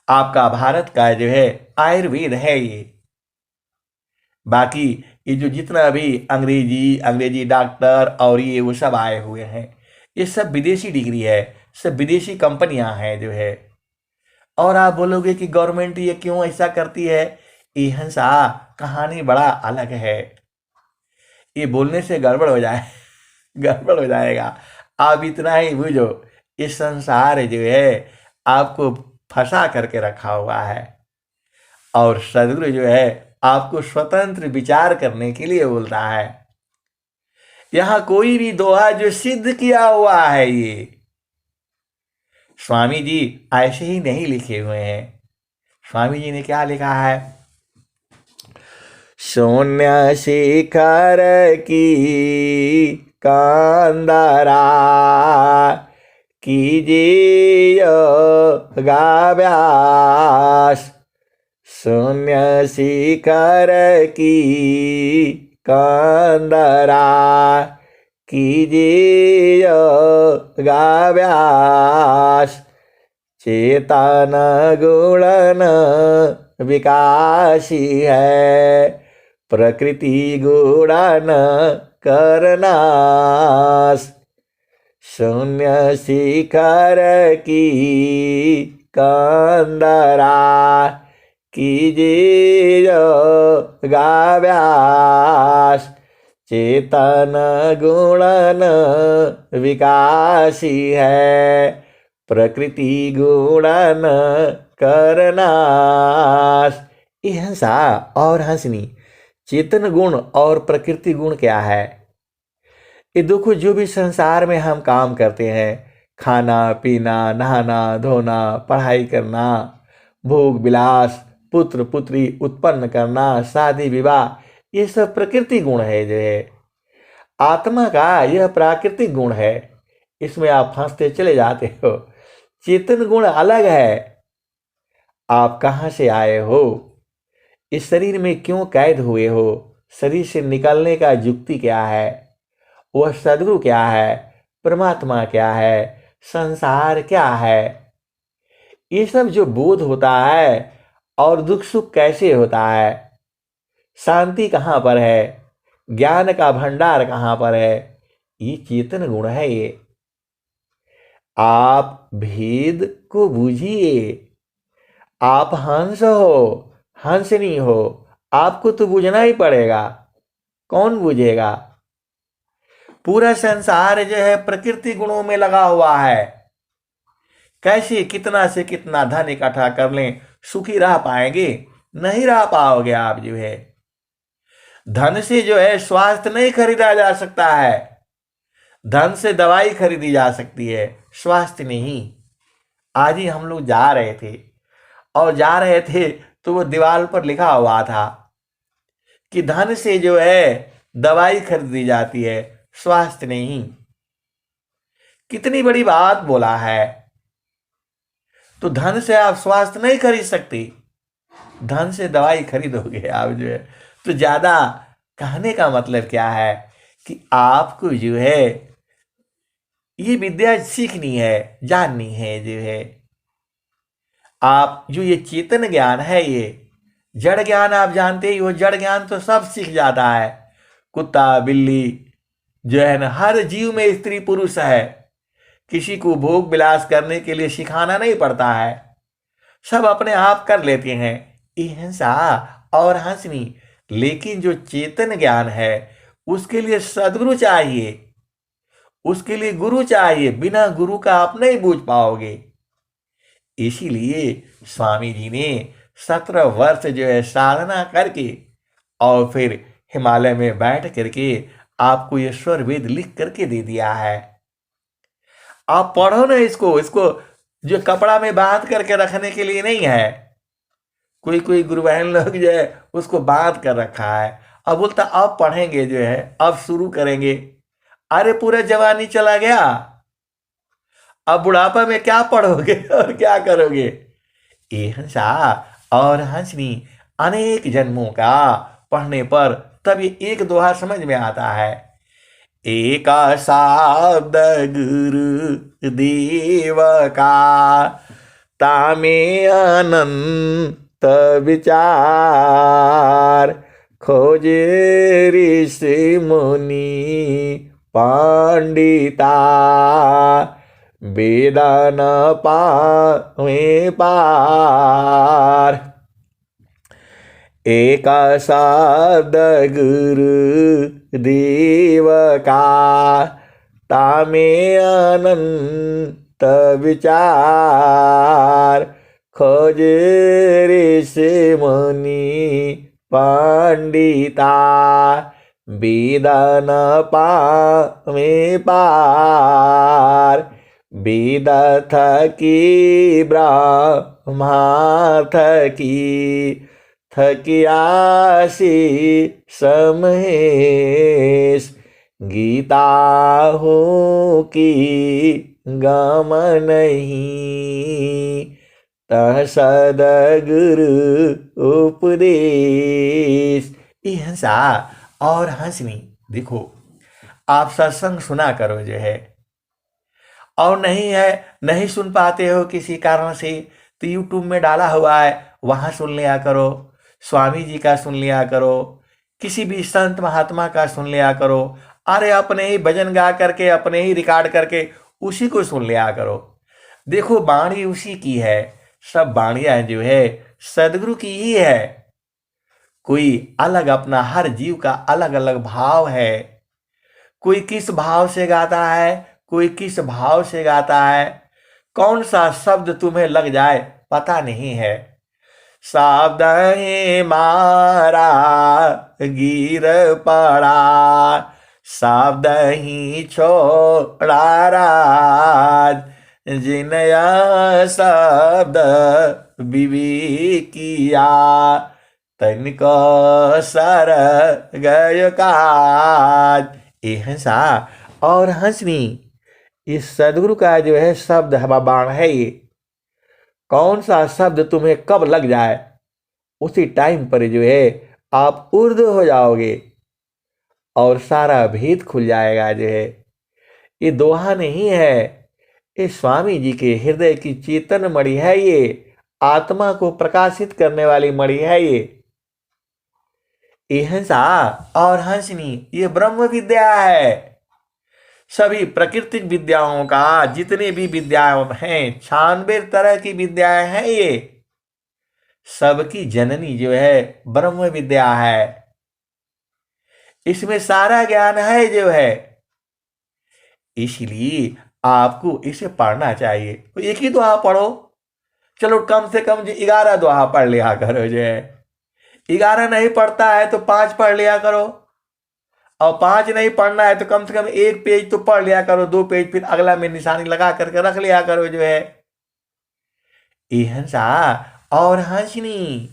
आपका भारत का जो है आयुर्वेद है ये। बाकी ये जो जितना भी अंग्रेजी अंग्रेजी डॉक्टर और ये वो सब आए हुए हैं, ये सब विदेशी डिग्री है, सब विदेशी कंपनियां हैं जो है। और आप बोलोगे कि गवर्नमेंट ये क्यों ऐसा करती है, ये हंसा कहानी बड़ा अलग है। ये बोलने से गड़बड़ हो जाए गड़बड़ हो जाएगा। आप इतना ही बुझो, इस संसार जो है आपको फंसा करके रखा हुआ है और सदगुरु जो है आपको स्वतंत्र विचार करने के लिए बोलता है। यहां कोई भी दोहा जो सिद्ध किया हुआ है, ये स्वामी जी ऐसे ही नहीं लिखे हुए हैं। स्वामी जी ने क्या लिखा है, शून्य शिखर की कांदरा कीजिए योगाभ्यास, शून्य शिखर की कांदरा कीजिए योगाभ्यास, चेतन गुणन विकासी है, प्रकृति गुणन करनाश, शून्य शिखर की कांदरा कीजिए योगाभ्यास, चेतन गुणन विकासी है, प्रकृति गुणन करनाश। ये हंसा और हंसनी, चेतन गुण और प्रकृति गुण क्या है? ये देखो, जो भी संसार में हम काम करते हैं, खाना पीना, नहाना धोना, पढ़ाई करना, भोग विलास, पुत्र पुत्री उत्पन्न करना, शादी विवाह, ये सब प्रकृति गुण है जो है। आत्मा का यह प्राकृतिक गुण है, इसमें आप फंसते चले जाते हो। चेतन गुण अलग है। आप कहाँ से आए हो, इस शरीर में क्यों कैद हुए हो, शरीर से निकलने का युक्ति क्या है, वह सद्गुरु क्या है, परमात्मा क्या है, संसार क्या है, ये सब जो बोध होता है और दुख सुख कैसे होता है, शांति कहाँ पर है, ज्ञान का भंडार कहाँ पर है, ये चेतन गुण है ये। आप भेद को बूझिए। आप हंस हो, हंसनी हो, आपको तो बूझना ही पड़ेगा। कौन बूझेगा? पूरा संसार जो है प्रकृति गुणों में लगा हुआ है। कैसे कितना से कितना धन इकट्ठा कर लें, सुखी रह पाएंगे? नहीं रह पाओगे आप जो है। धन से जो है स्वास्थ्य नहीं खरीदा जा सकता है। धन से दवाई खरीदी जा सकती है, स्वास्थ्य नहीं। आज ही हम लोग जा रहे थे और जा रहे थे तो वो दीवार पर लिखा हुआ था कि धन से जो है दवाई खरीदी जाती है, स्वास्थ्य नहीं। कितनी बड़ी बात बोला है। तो धन से आप स्वास्थ्य नहीं खरीद सकते, धन से दवाई खरीदोगे आप जो है। तो ज्यादा कहने का मतलब क्या है कि आपको जो है ये विद्या सीखनी है, जाननी है जो है। आप जो ये चेतन ज्ञान है, ये जड़ ज्ञान आप जानते ही हो। जड़ ज्ञान तो सब सीख जाता है। कुत्ता बिल्ली जो है ना, हर जीव में स्त्री पुरुष है। किसी को भोग विलास करने के लिए सिखाना नहीं पड़ता है, सब अपने आप कर लेते हैं। हिंसा और हंसनी। लेकिन जो चेतन ज्ञान है उसके लिए सदगुरु चाहिए, उसके लिए गुरु चाहिए। बिना गुरु का आप नहीं बूझ पाओगे। इसीलिए स्वामी जी ने 17 वर्ष जो है साधना करके और फिर हिमालय में बैठ करके आपको ये स्वर वेद लिख करके दे दिया है। आप पढ़ो ना इसको। इसको जो कपड़ा में बांध करके रखने के लिए नहीं है। कोई कोई गुरु बहन लोग जो है उसको बांध कर रखा है अब बोलता अब पढ़ेंगे जो है, अब शुरू करेंगे। अरे पूरा जवानी चला गया, अब बुढ़ापा में क्या पढ़ोगे और क्या करोगे। ये हंसा और हंसनी अनेक जन्मों का पढ़ने पर तब ये एक दोहा समझ में आता है। एका शब्द गुरु देव का, तामे अनंत विचार, खोजे ऋषि मुनि पंडिता, वेदा न पावे पार। एका शब्द गुरु देव का, तामे अनंत विचार, खोज ऋषि मुनि पंडिता, वेद न पावे पार। वेद थकी ब्रह्मा थकी, थकियासी समहेश, गीता हो की गम नहीं, तह सदगुरु उपदेश। ये हंसा और हंसनी देखो, आप सत्संग सुना करो जो है, और नहीं सुन पाते हो किसी कारण से, तो यूट्यूब में डाला हुआ है, वहां सुन लिया करो। स्वामी जी का सुन लिया करो, किसी भी संत महात्मा का सुन लिया करो। अरे अपने ही भजन गा करके, अपने ही रिकॉर्ड करके उसी को सुन लिया करो। देखो वाणी उसी की है, सब वाणियां जो है सदगुरु की ही है। कोई अलग अपना, हर जीव का अलग अलग भाव है। कोई किस भाव से गाता है, कोई किस भाव से गाता है, कौन सा शब्द तुम्हें लग जाए पता नहीं है। शब्द ही मारा गिर पड़ा, शब्द ही छोड़ा राज, जिनया शब्द विवी किया, तनिको सर गय काज। ये हंसा और हंसनी, इस सदगुरु का जो है शब्द हवा बाण है। ये कौन सा शब्द तुम्हें कब लग जाए, उसी टाइम पर जो है आप उर्द हो जाओगे और सारा भेद खुल जाएगा जो है। ये दोहा नहीं है, ये स्वामी जी के हृदय की चेतन मणि है। ये आत्मा को प्रकाशित करने वाली मणि है। ये हंसा और हंसनी ये ब्रह्म विद्या है। सभी प्राकृतिक विद्याओं का, जितने भी विद्याएं हैं, 96 तरह की विद्याएं हैं, ये सबकी जननी जो है ब्रह्म विद्या है। इसमें सारा ज्ञान है जो है, इसलिए आपको इसे पढ़ना चाहिए। तो एक ही दोहा पढ़ो, चलो कम से कम जो 11 दोहा पढ़ लिया करो जो है। 11 नहीं पढ़ता है तो 5 पढ़ लिया करो, और 5 नहीं पढ़ना है तो कम से कम 1 पेज तो पढ़ लिया करो, 2 पेज फिर अगला में निशानी लगा करके रख लिया करो जो है। ये हंसा और हंसनी,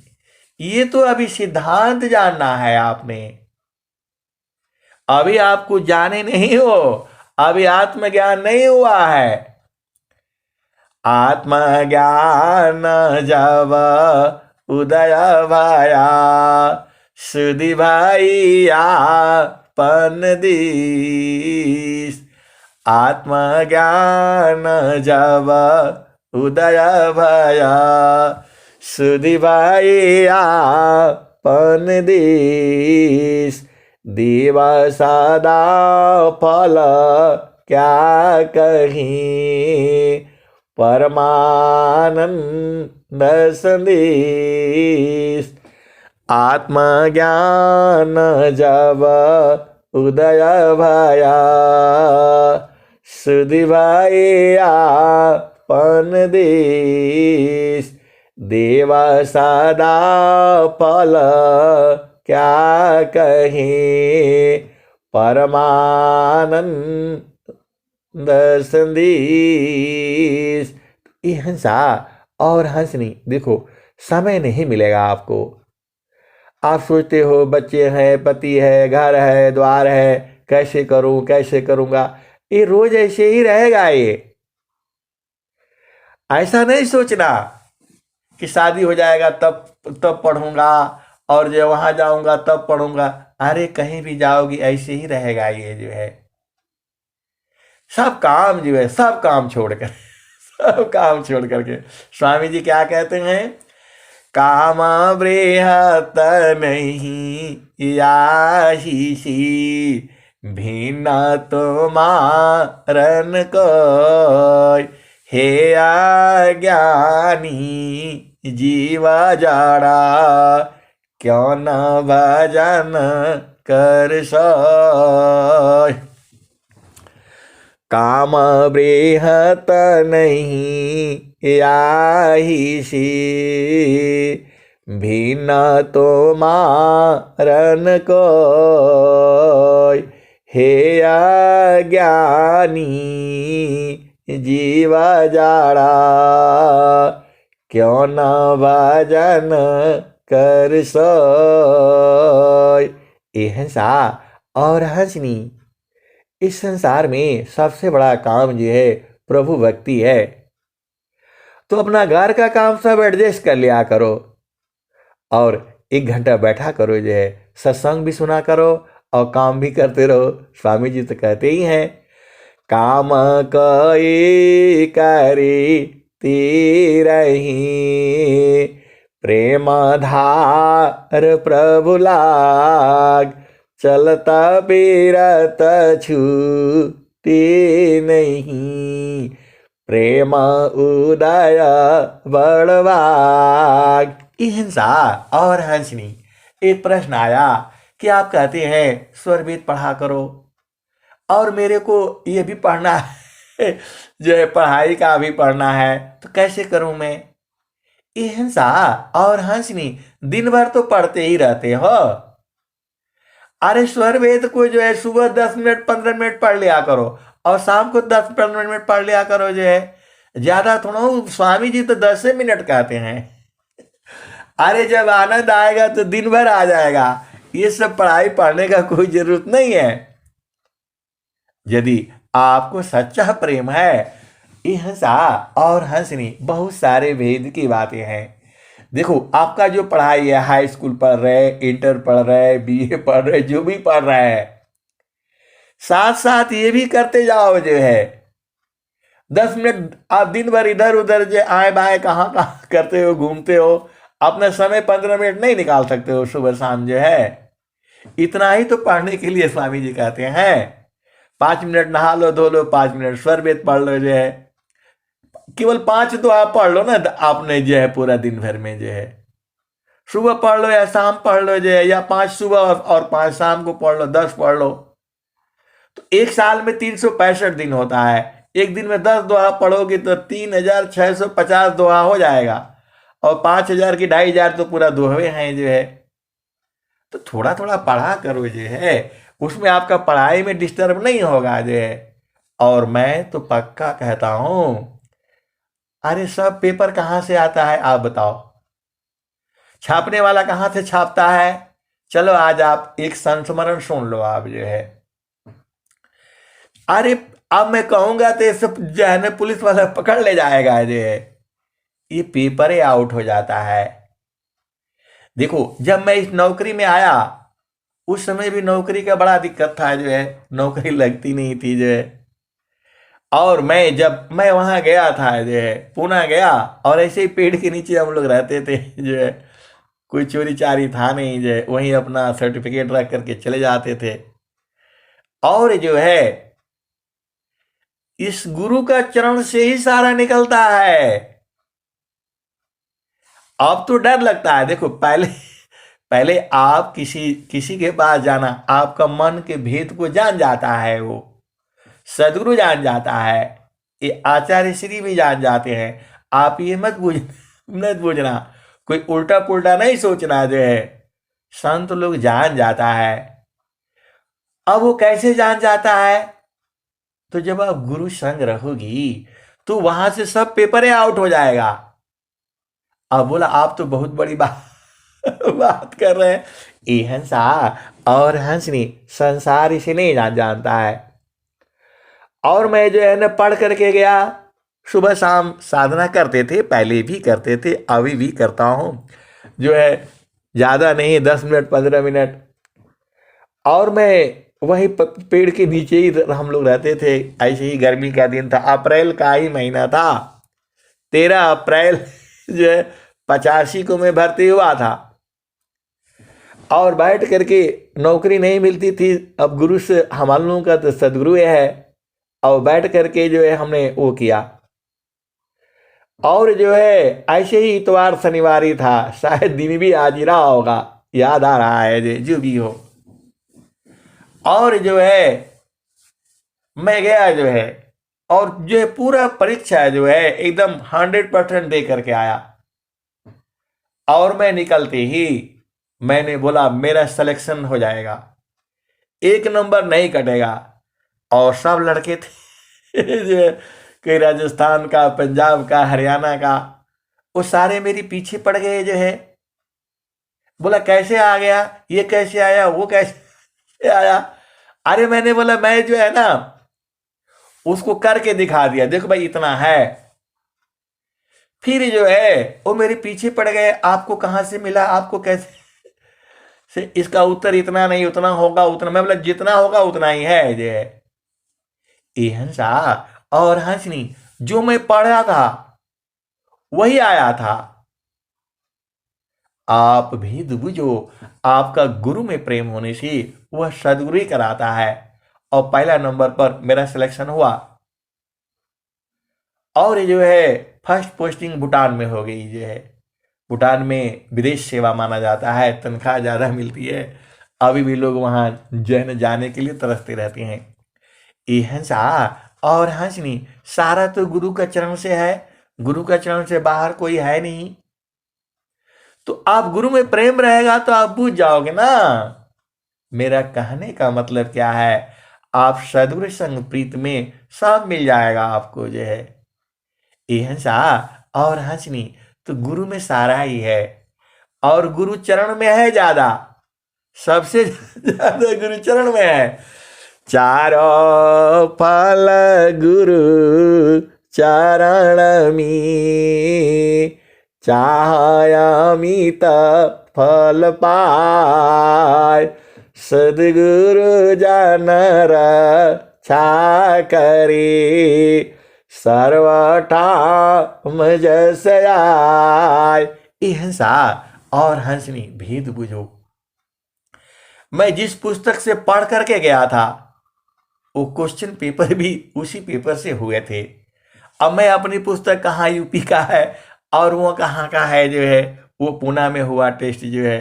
ये तो अभी सिद्धांत जानना है आपने, अभी आपको जाने नहीं हो, अभी आत्मज्ञान नहीं हुआ है। आत्मज्ञान जब उदय भया, सुधि भैया पन दीस। आत्मज्ञान जब उदय भया, सुधि भैया पन दीस। देव सदा फल क्या कहीं, परमानंद संदेश। आत्मज्ञान जब उदय भया, सुधि भैया पन देश। देव सदा फल क्या कहें, परमानंद संदेश। ये हंसा और हंसनी देखो, समय नहीं मिलेगा आपको। आप सोचते हो बच्चे हैं, पति है, घर है, द्वार है, कैसे करूं, कैसे करूंगा। ये रोज ऐसे ही रहेगा। ये ऐसा नहीं सोचना कि शादी हो जाएगा तब तब पढ़ूंगा, और जो वहां जाऊंगा तब पढ़ूंगा। अरे कहीं भी जाओगी ऐसे ही रहेगा। ये जो है सब काम जो है, सब काम छोड़कर सब काम छोड़ करके स्वामी जी क्या कहते हैं, काम बृहत नहीं आशीषी, भिन्न तो मारन को, हे अज्ञानी जीव जाड़ा, क्यों न भजन कर सोय। काम बृहत नहीं आहीसी, भिन्न तो मारन को, हे अज्ञानी जीव जाड़ा, क्यों न भजन कर सोय। ये हंसा और हंसनी, इस संसार में सबसे बड़ा काम जो है प्रभु भक्ति है। तो अपना घर का काम सब एडजस्ट कर लिया करो, और 1 घंटा बैठा करो जो है, सत्संग भी सुना करो और काम भी करते रहो। स्वामी जी तो कहते ही हैं, काम कई करी तीरही, प्रेम धार प्रभु लाग, चलता पीरत छूती नहीं, प्रेम उदय बड़वाग। हिंसा और हंसनी। एक प्रश्न आया कि आप कहते हैं स्वरवेद पढ़ा करो, और मेरे को ये भी पढ़ना है, जो है पढ़ाई का भी पढ़ना है, तो कैसे करूं मैं। ये हिंसा और हंसनी दिन भर तो पढ़ते ही रहते हो। अरे स्वर वेद को जो है सुबह 10 मिनट 15 मिनट पढ़ लिया करो, और शाम को 10 15 मिनट पढ़ लिया करो जो है। ज्यादा थोड़ा, स्वामी जी तो 10 मिनट कहते हैं। अरे जब आनंद आएगा तो दिन भर आ जाएगा। ये सब पढ़ाई पढ़ने का कोई जरूरत नहीं है। यदि आपको सच्चा प्रेम है, ये हंसा और हंसनी बहुत सारे भेद की बातें हैं। देखो, आपका जो पढ़ाई है, हाई स्कूल पढ़ रहे, इंटर पढ़ रहे, बीए पढ़ रहे, जो भी पढ़ रहे हैं, साथ साथ ये भी करते जाओ जो है। 10 मिनट आप दिन भर इधर उधर जो आए बाएं कहाँ कहाँ करते हो, घूमते हो, अपना समय 15 मिनट नहीं निकाल सकते हो सुबह शाम जो है। इतना ही तो पढ़ने के लिए स्वामी जी कहते हैं। 5 मिनट नहा लो धो लो, 5 मिनट स्वर वेद पढ़ लो जो है। केवल 5 तो आप पढ़ लो ना, आपने जो है पूरा दिन भर में जो है। सुबह पढ़ लो या शाम पढ़ लो जो है, या 5 सुबह और 5 शाम को पढ़ लो, 10 पढ़ लो। तो एक साल में 365 दिन होता है। एक दिन में 10 दोहा पढ़ोगे तो 3650 दोहा हो जाएगा, और 5000 की 2500 तो पूरा दोहे हैं जो है। तो थोड़ा थोड़ा पढ़ा करो जो है, उसमें आपका पढ़ाई में डिस्टर्ब नहीं होगा जो है। और मैं तो पक्का कहता हूं, अरे सब पेपर कहां से आता है आप बताओ, छापने वाला कहां से छापता है। चलो आज आप एक संस्मरण सुन लो आप जो है। अरे अब मैं कहूंगा तो सब जो है ना पुलिस वाला पकड़ ले जाएगा जो है। ये पेपर ही आउट हो जाता है। देखो, जब मैं इस नौकरी में आया उस समय भी नौकरी का बड़ा दिक्कत था जो है, नौकरी लगती नहीं थी जो है। और मैं वहां गया था जो है, पुणे गया, और ऐसे ही पेड़ के नीचे हम लोग रहते थे जो है। कोई चोरी चारी था नहीं जो है, वहीं अपना सर्टिफिकेट रख करके चले जाते थे। और जो है इस गुरु का चरण से ही सारा निकलता है। अब तो डर लगता है। देखो, पहले पहले आप किसी के पास जाना, आपका मन के भेद को जान जाता है, वो सदगुरु जान जाता है, ये आचार्य श्री भी जान जाते हैं। आप ये मत बूझना, कोई उल्टा पुल्टा नहीं सोचना जो है। संत लोग जान जाता है। अब वो कैसे जान जाता है, तो जब आप गुरु संग रहोगी तो वहां से सब पेपर आउट हो जाएगा। अब बोला आप तो बहुत बड़ी बात बात कर रहे हैं। ये हंसा और हंसनी संसार इसे नहीं जानता है। और मैं जो है ना पढ़ करके गया, सुबह शाम साधना करते थे, पहले भी करते थे, अभी भी करता हूँ जो है, ज़्यादा नहीं, 10 मिनट 15 मिनट। और मैं वहीं पेड़ के नीचे ही हम लोग रहते थे। ऐसे ही गर्मी का दिन था, अप्रैल का ही महीना था, 13 अप्रैल जो है 85 को मैं भर्ती हुआ था। और बैठ करके, नौकरी नहीं मिलती थी, अब गुरु से हम लोगों का तो सदगुरु है। और बैठ करके जो है हमने वो किया। और जो है ऐसे ही इतवार शनिवार ही था, शायद दिन भी आज ही रहा होगा, याद आ रहा है जो भी हो। और जो है मैं गया जो है, और जो है पूरा परीक्षा जो है एकदम 100% दे करके आया। और मैं निकलते ही मैंने बोला मेरा सिलेक्शन हो जाएगा, 1 नंबर नहीं कटेगा। और सब लड़के थे जो है, कोई राजस्थान का, पंजाब का, हरियाणा का, वो सारे मेरे पीछे पड़ गए जो है। बोला कैसे आ गया, ये कैसे आया, वो कैसे आया। अरे मैंने बोला मैं जो है ना उसको करके दिखा दिया, देखो भाई इतना है। फिर जो है वो मेरे पीछे पड़ गए, आपको कहां से मिला, आपको कैसे से, इसका उत्तर इतना नहीं, उतना होगा उतना। मैं बोला जितना होगा उतना ही है जो है। ये हंसा और हंसनी, जो मैं पढ़ा था वही आया था। आप भी बुझो, आपका गुरु में प्रेम होने से वह सदगुरु ही कराता है। और पहला नंबर पर मेरा सिलेक्शन हुआ। और ये जो है फर्स्ट पोस्टिंग भूटान में हो गई जो है। भूटान में विदेश सेवा माना जाता है, तनख्वाह ज़्यादा मिलती है। अभी भी लोग वहाँ जैन जाने के लिए तरसते रहते हैं। ये हंसा और हंसनी, सारा तो गुरु का चरण से है, गुरु का चरण से बाहर कोई है नहीं। तो आप गुरु में प्रेम रहेगा तो आप बूझ जाओगे ना। मेरा कहने का मतलब क्या है, आप सदगुरु संग प्रीत में सब मिल जाएगा आपको जो है। ये हंसा और हंसनी, तो गुरु में सारा ही है। और गुरु चरण में है ज्यादा, सबसे ज्यादा गुरु चरण में है। चारों फल गुरु चरण में, चाहयामित फल पाय, सदगुरु जन रक्षा करे, सर्वथा जस आय। ये हंसा और हंसनी, भेद बुझो। मैं जिस पुस्तक से पढ़ करके गया था वो क्वेश्चन पेपर भी उसी पेपर से हुए थे। अब मैं अपनी पुस्तक कहाँ यूपी का है और वो कहाँ का है जो है, वो पुणे में हुआ टेस्ट जो है।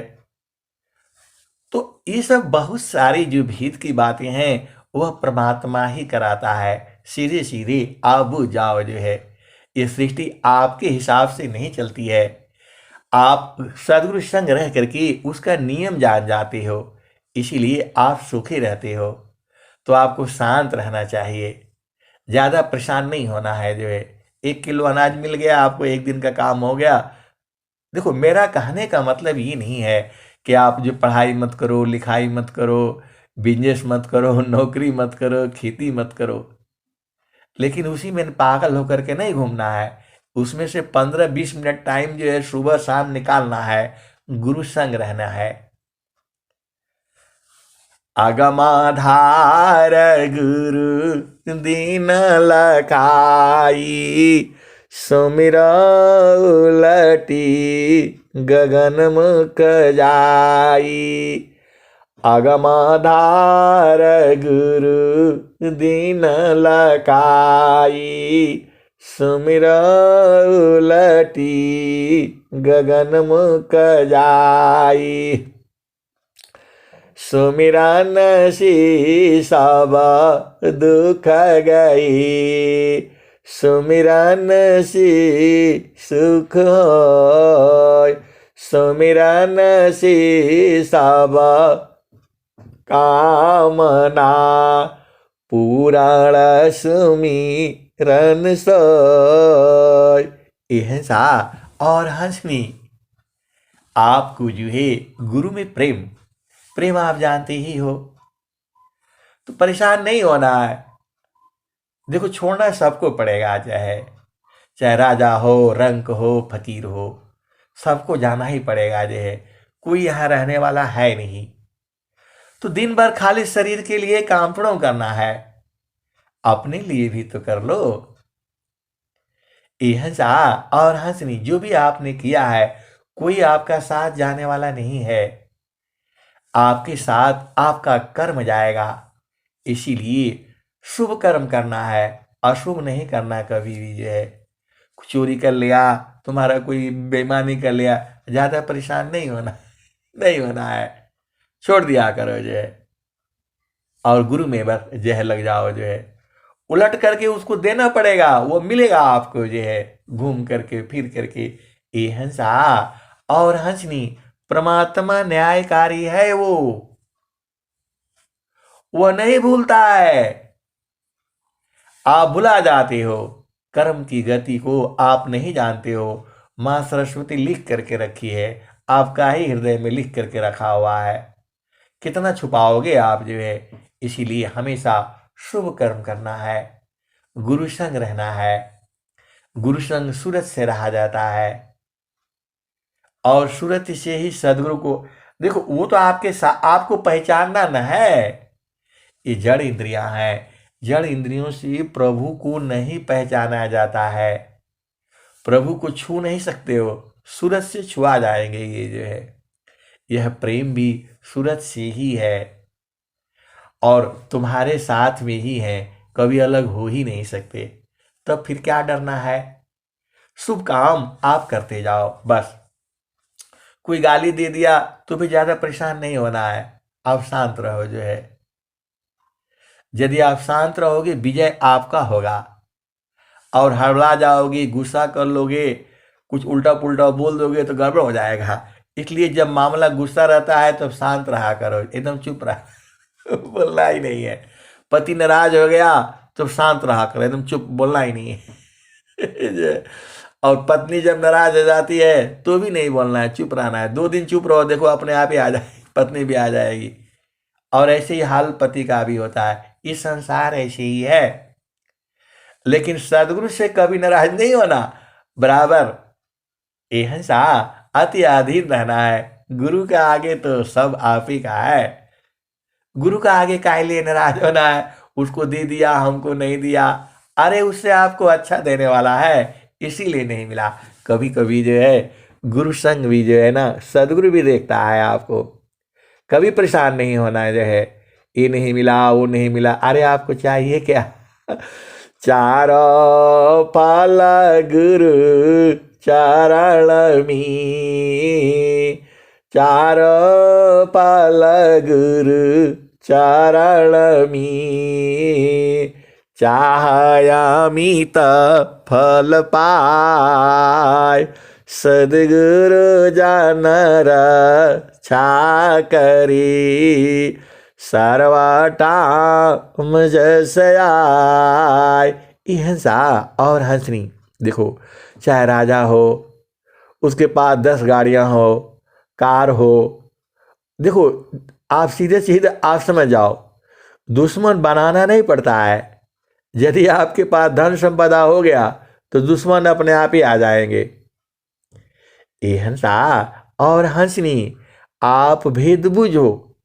तो ये सब बहुत सारी जो भेद की बातें हैं वह परमात्मा ही कराता है। सीधे सीधे आप जाओ जो है, ये सृष्टि आपके हिसाब से नहीं चलती है। आप सदगुरु संग रह करके उसका नियम जान जाते हो, इसीलिए आप सुखी रहते हो। तो आपको शांत रहना चाहिए, ज़्यादा परेशान नहीं होना है जो है। 1 किलो अनाज मिल गया आपको, एक दिन का काम हो गया। देखो मेरा कहने का मतलब ये नहीं है कि आप जो पढ़ाई मत करो, लिखाई मत करो, बिजनेस मत करो, नौकरी मत करो, खेती मत करो, लेकिन उसी में पागल होकर के नहीं घूमना है। उसमें से 15-20 मिनट टाइम जो है सुबह शाम निकालना है, गुरु संग रहना है। अगमाधार गुरु दीन लखाई, सुमिर उलटी गगन मुख जाई। अगमाधार गुरु दीन लखाई, सुमिर उलटी गगन मुख जाई। सुमिरन सी सब दुख गई, सुमिरन सी सुख होय। सुमिरन सी सब कामना, पुराण सुमिरन सोय। यह सा और हंसनी, आपको जो है गुरु में प्रेम, प्रेम आप जानते ही हो, तो परेशान नहीं होना है। देखो छोड़ना सबको पड़ेगा, चाहे चाहे राजा हो, रंक हो, फकीर हो, सबको जाना ही पड़ेगा जो है। कोई यहाँ रहने वाला है नहीं। तो दिन भर खाली शरीर के लिए काम थोड़ा करना है, अपने लिए भी तो कर लो। यह जा और हंसनी, जो भी आपने किया है, कोई आपका साथ जाने वाला नहीं है, आपके साथ आपका कर्म जाएगा। इसीलिए शुभ कर्म करना है, अशुभ नहीं करना कभी भी जो है। चोरी कर लिया, तुम्हारा कोई बेईमानी कर लिया, ज्यादा परेशान नहीं होना, नहीं होना है, छोड़ दिया करो जो है। और गुरु में बस जहर लग जाओ जो है, उलट करके उसको देना पड़ेगा, वो मिलेगा आपको जो है, घूम करके फिर करके। ये हंसा और हंसनी, परमात्मा न्यायकारी है, वो नहीं भूलता है। आप भुला जाते हो, कर्म की गति को आप नहीं जानते हो। मां सरस्वती लिख करके रखी है, आपका ही हृदय में लिख करके रखा हुआ है, कितना छुपाओगे आप जो है। इसीलिए हमेशा शुभ कर्म करना है, गुरु संग रहना है। गुरु संग सूरत से रहा जाता है, और सूरत से ही सदगुरु को देखो। वो तो आपको पहचानना न है। ये जड़ इंद्रियां हैं, जड़ इंद्रियों से प्रभु को नहीं पहचाना जाता है। प्रभु को छू नहीं सकते हो, सूरत से छुआ जाएंगे ये जो है। यह प्रेम भी सूरत से ही है, और तुम्हारे साथ में ही है, कभी अलग हो ही नहीं सकते। तब फिर क्या डरना है। शुभ काम आप करते जाओ बस। कोई गाली दे दिया तो भी ज्यादा परेशान नहीं होना है, आप शांत रहो जो है। यदि आप शांत रहोगे, विजय आपका होगा। और हड़बड़ा जाओगे, गुस्सा कर लोगे, कुछ उल्टा पुल्टा बोल दोगे तो गड़बड़ हो जाएगा। इसलिए जब मामला गुस्सा रहता है तब शांत रहा करो, एकदम चुप रहा बोलना ही नहीं है। पति नाराज हो गया तो शांत रहा करो, एकदम चुप, बोलना ही नहीं है और पत्नी जब नाराज हो जाती है तो भी नहीं बोलना है, चुप रहना है। 2 दिन चुप रहो, देखो अपने आप ही आ जाएगी, पत्नी भी आ जाएगी। और ऐसे ही हाल पति का भी होता है। ये संसार ऐसे ही है। लेकिन सदगुरु से कभी नाराज नहीं होना, बराबर एहसा अति अधीर रहना है। गुरु के आगे तो सब आप ही का है। गुरु का आगे काहे लिए नाराज होना है, उसको दे दिया हमको नहीं दिया। अरे उससे आपको अच्छा देने वाला है, इसीलिए नहीं मिला। कभी कभी जो है गुरु संग भी जो है ना, सदगुरु भी देखता है आपको। कभी परेशान नहीं होना है जो है, ये नहीं मिला वो नहीं मिला। अरे आपको चाहिए क्या चारो पाल गुरु चरण में, चारो पाल गुरु चरण में, चाहयामित फल पाय, सदगुरु जानर छा करी, सर्वटाम जसयाय। हंसा और हंसनी, देखो चाहे राजा हो, उसके पास 10 गाड़ियां हो, कार हो, देखो आप सीधे सीधे आप समझ जाओ, दुश्मन बनाना नहीं पड़ता है। यदि आपके पास धन संपदा हो गया तो दुश्मन अपने आप ही आ जाएंगे। ये हंसा और हंसनी, आप भेद बुझो।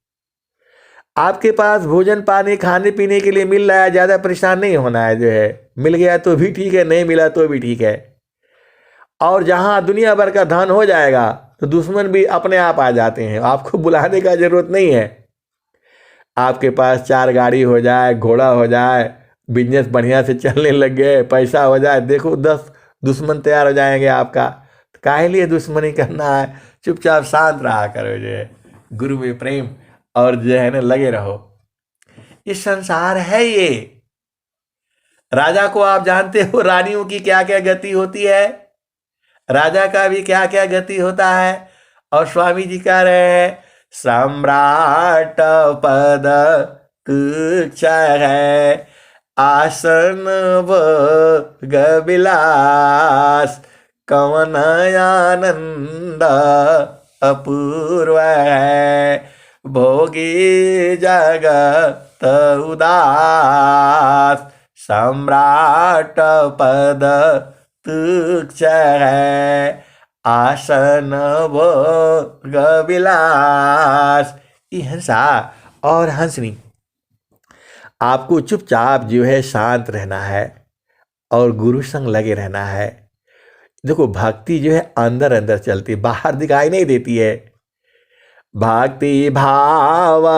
आपके पास भोजन पानी खाने पीने के लिए मिल रहा है, ज्यादा परेशान नहीं होना है जो है। मिल गया तो भी ठीक है, नहीं मिला तो भी ठीक है। और जहां दुनिया भर का धन हो जाएगा तो दुश्मन भी अपने आप आ जाते हैं, आपको बुलाने का जरूरत नहीं है। आपके पास 4 गाड़ी हो जाए, घोड़ा हो जाए, बिजनेस बढ़िया से चलने लग गए, पैसा हो जाए, देखो 10 दुश्मन तैयार हो जाएंगे आपका। तो काहे लिए दुश्मनी करना है, चुपचाप शांत रहा करो जो है। गुरु में प्रेम और जो है ना लगे रहो। ये संसार है ये। राजा को आप जानते हो, रानियों की क्या क्या गति होती है, राजा का भी क्या क्या गति होता है। और स्वामी जी कह रहे हैं, सम्राट पद तुच्छ है, आसन गविलास, कवन आनंद अपूर्व है, भोगी जगत उदास, सम्राट पद तुच्छ है, आसन भोग विलास। ये हंसा और हंसनी, आपको चुपचाप जो है शांत रहना है और गुरु संग लगे रहना है। देखो भक्ति जो है अंदर अंदर चलती, बाहर दिखाई नहीं देती है। भक्ति भावयंतर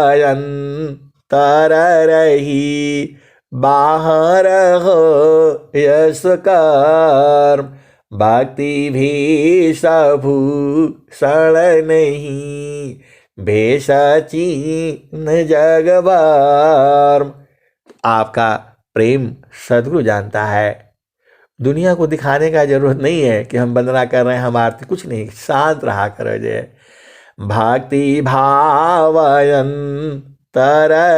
रही, बाहर हो यश कर्म, भक्ति भी सभूषण नहीं, भेष चिन्ह जग भर। आपका प्रेम सदगुरु जानता है, दुनिया को दिखाने का जरूरत नहीं है कि हम वंदना कर रहे हैं, हम आरती, कुछ नहीं, शांत रहा करो जय। भक्ति भावयंतर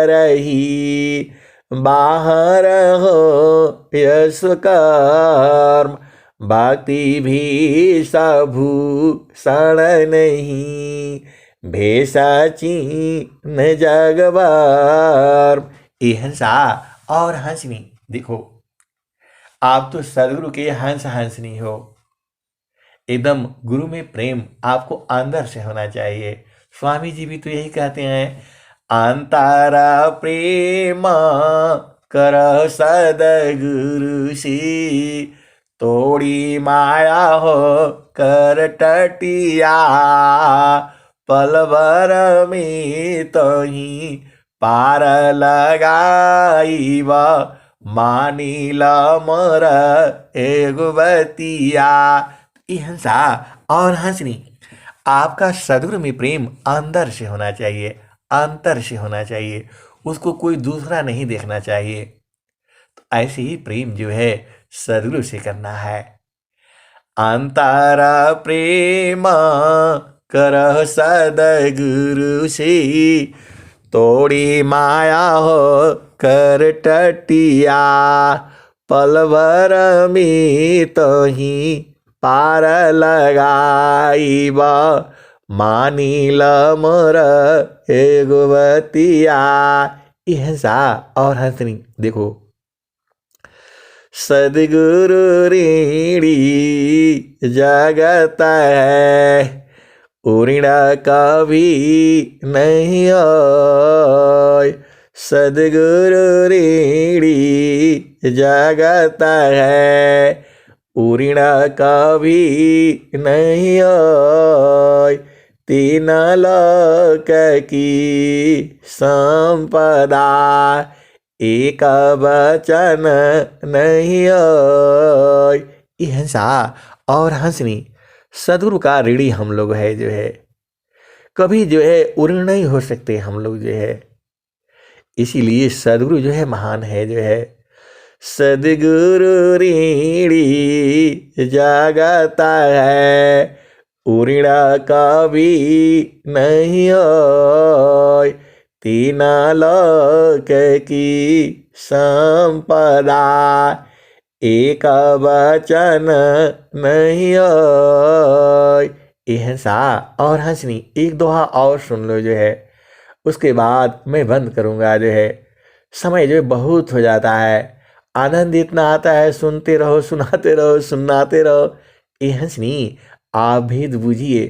रही, बाहर हो यश कर्म, भक्ति भी सभूषण नहीं, भेष चिन्ह जग भर। ये हंसा और हंसनी, देखो आप तो सदगुरु के हंस हंसनी हो। एकदम गुरु में प्रेम आपको अंदर से होना चाहिए। स्वामी जी भी तो यही कहते हैं, अंतरा प्रेम कर सदगुरु सी, तोड़ी माया हो कर टटिया, पल भर में तो ही पार लगाईब, मानिल मोर एगुबतिया। ये हंसा और हंसनी, आपका सदगुरु में प्रेम अंदर से होना चाहिए, अंतर से होना चाहिए, उसको कोई दूसरा नहीं देखना चाहिए। तो ऐसे ही प्रेम जो है सदगुरु से करना है। अंतर प्रेम कर सदगुरु से, तोड़ी माया हो कर टटिया, पल भर में तो ही पार लगाईब, मानिल मोर एगुबतिया। ये हंसा और हंसनी, देखो सदगुरु ऋणी जगत है, ऋण कभी नहीं होय, सदगुरु ऋणी जगत है, ऋण कभी नहीं होय, तीन लोक की संपदा, एक वचन नहीं होय। ये हंसा और हंसनी, सदगुरु का ऋणी हम लोग है जो है, कभी जो है ऋणी नहीं हो सकते हम लोग जो है, इसीलिए सदगुरु जो है महान है जो है। सदगुरु ऋणी जगत है, ऋण कभी नहीं होय, तीन लोक की संपदा, एक वचन नहीं होय। ये हंसा और हंसनी, एक दोहा और सुन लो जो है, उसके बाद मैं बंद करूँगा जो है। समय जो है बहुत हो जाता है, आनंद इतना आता है, सुनते रहो, सुनाते रहो, सुनाते रहो। ये हंसनी आप भी बूझिए।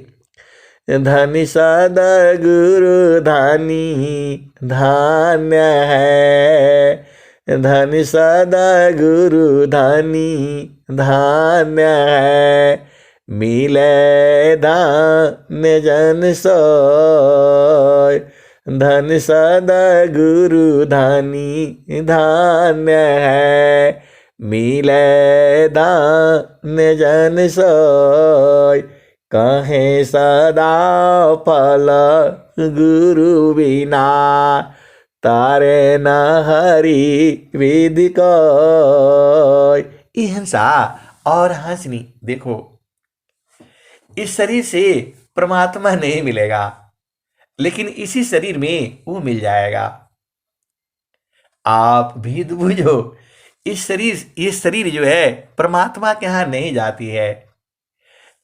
धनी सदगुरु धनी धान्य है, धनी सदगुरु धनी धान्य है, मिले धान्य जन सोय, धन सदगुरु धनी धान्य है, मिले धान्य जन सोय, कहे सदा फल गुरु बिना, तारे न हरि विधि कोय। ये हंसा और हंसनी, देखो इस शरीर से परमात्मा नहीं मिलेगा, लेकिन इसी शरीर में वो मिल जाएगा। आप भी तो बुझो, ये शरीर जो है परमात्मा के यहाँ नहीं जाती है,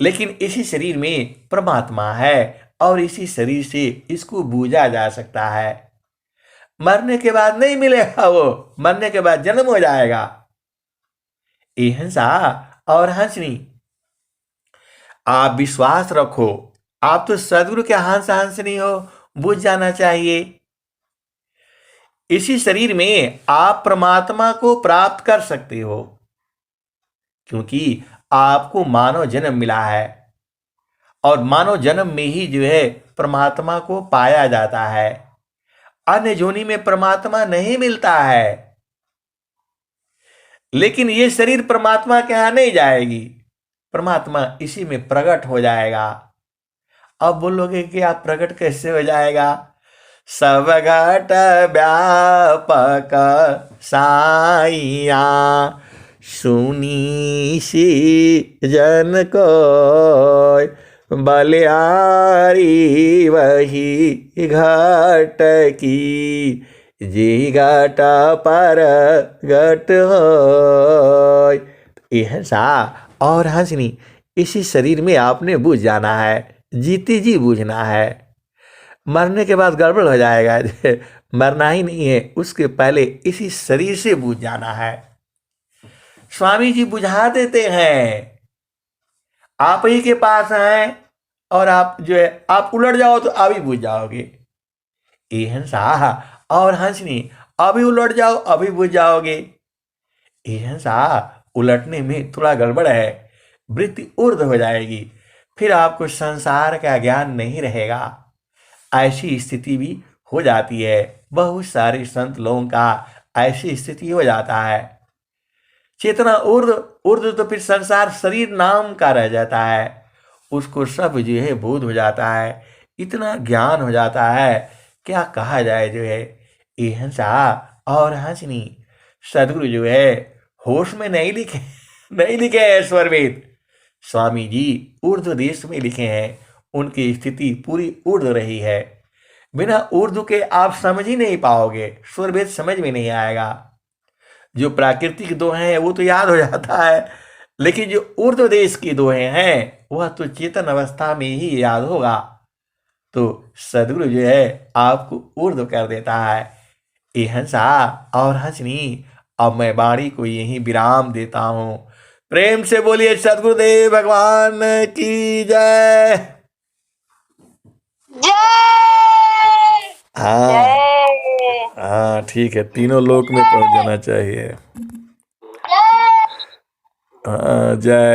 लेकिन इसी शरीर में परमात्मा है और इसी शरीर से इसको बूझा जा सकता है। मरने के बाद नहीं मिलेगा, वो मरने के बाद जन्म हो जाएगा। ए हंसा और हंसनी, आप विश्वास रखो, आप तो सदगुरु के हंस हंसनी हो, बुझ जाना चाहिए। इसी शरीर में आप परमात्मा को प्राप्त कर सकते हो, क्योंकि आपको मानव जन्म मिला है और मानव जन्म में ही जो है परमात्मा को पाया जाता है। अन्य योनि में परमात्मा नहीं मिलता है। लेकिन ये शरीर परमात्मा के यहां नहीं जाएगी, परमात्मा इसी में प्रकट हो जाएगा। अब बोलोगे कि आप प्रकट कैसे हो जाएगा? सब घट व्यापक साइया, सुनी सी जन को बलियारी वही घट की, जी घट पर घट हो। यह सा और हंसनी, इसी शरीर में आपने बूझ जाना है, जीती जी बूझना है। मरने के बाद गड़बड़ हो जाएगा, मरना ही नहीं है, उसके पहले इसी शरीर से बूझ जाना है। स्वामी जी बुझा देते हैं, आप ही के पास हैं और आप जो है आप उलट जाओ तो अभी बुझ जाओगे। ए हंसा और हंसनी, अभी उलट जाओ अभी बुझ जाओगे। ए हंसा, उलटने में थोड़ा गड़बड़ है, वृत्ति ऊर्ध्व हो जाएगी, फिर आपको संसार का ज्ञान नहीं रहेगा। ऐसी स्थिति भी हो जाती है, बहुत सारे संत लोगों का ऐसी स्थिति हो जाता है। चेतना ऊर्ध्व ऊर्ध्व तो फिर संसार शरीर नाम का रह जाता है, उसको सब जो है बोध हो जाता है, इतना ज्ञान हो जाता है, क्या कहा जाए जो है। ये हंसा और हंसनी, सदगुरु जो है होश में नहीं लिखे हैं स्वरवेद, स्वामी जी उर्दू देश में लिखे हैं, उनकी स्थिति पूरी उर्दू रही है। बिना उर्दू के आप समझ ही नहीं पाओगे, स्वरवेद समझ में नहीं आएगा। जो प्राकृतिक दोहे हैं वो तो याद हो जाता है, लेकिन जो उर्दू देश की दोहे हैं वह तो चेतन अवस्था में ही याद होगा। तो सदगुरु जो है आपको उर्दू कर देता है। ए हंसा और हंसनी, अब मैं वाणी को यही विराम देता हूं। प्रेम से बोलिए सदगुरुदेव भगवान की जय। जय। हाँ जय। हाँ, ठीक है, तीनों लोक में पहुंच जाना चाहिए। जय। हाँ, जय।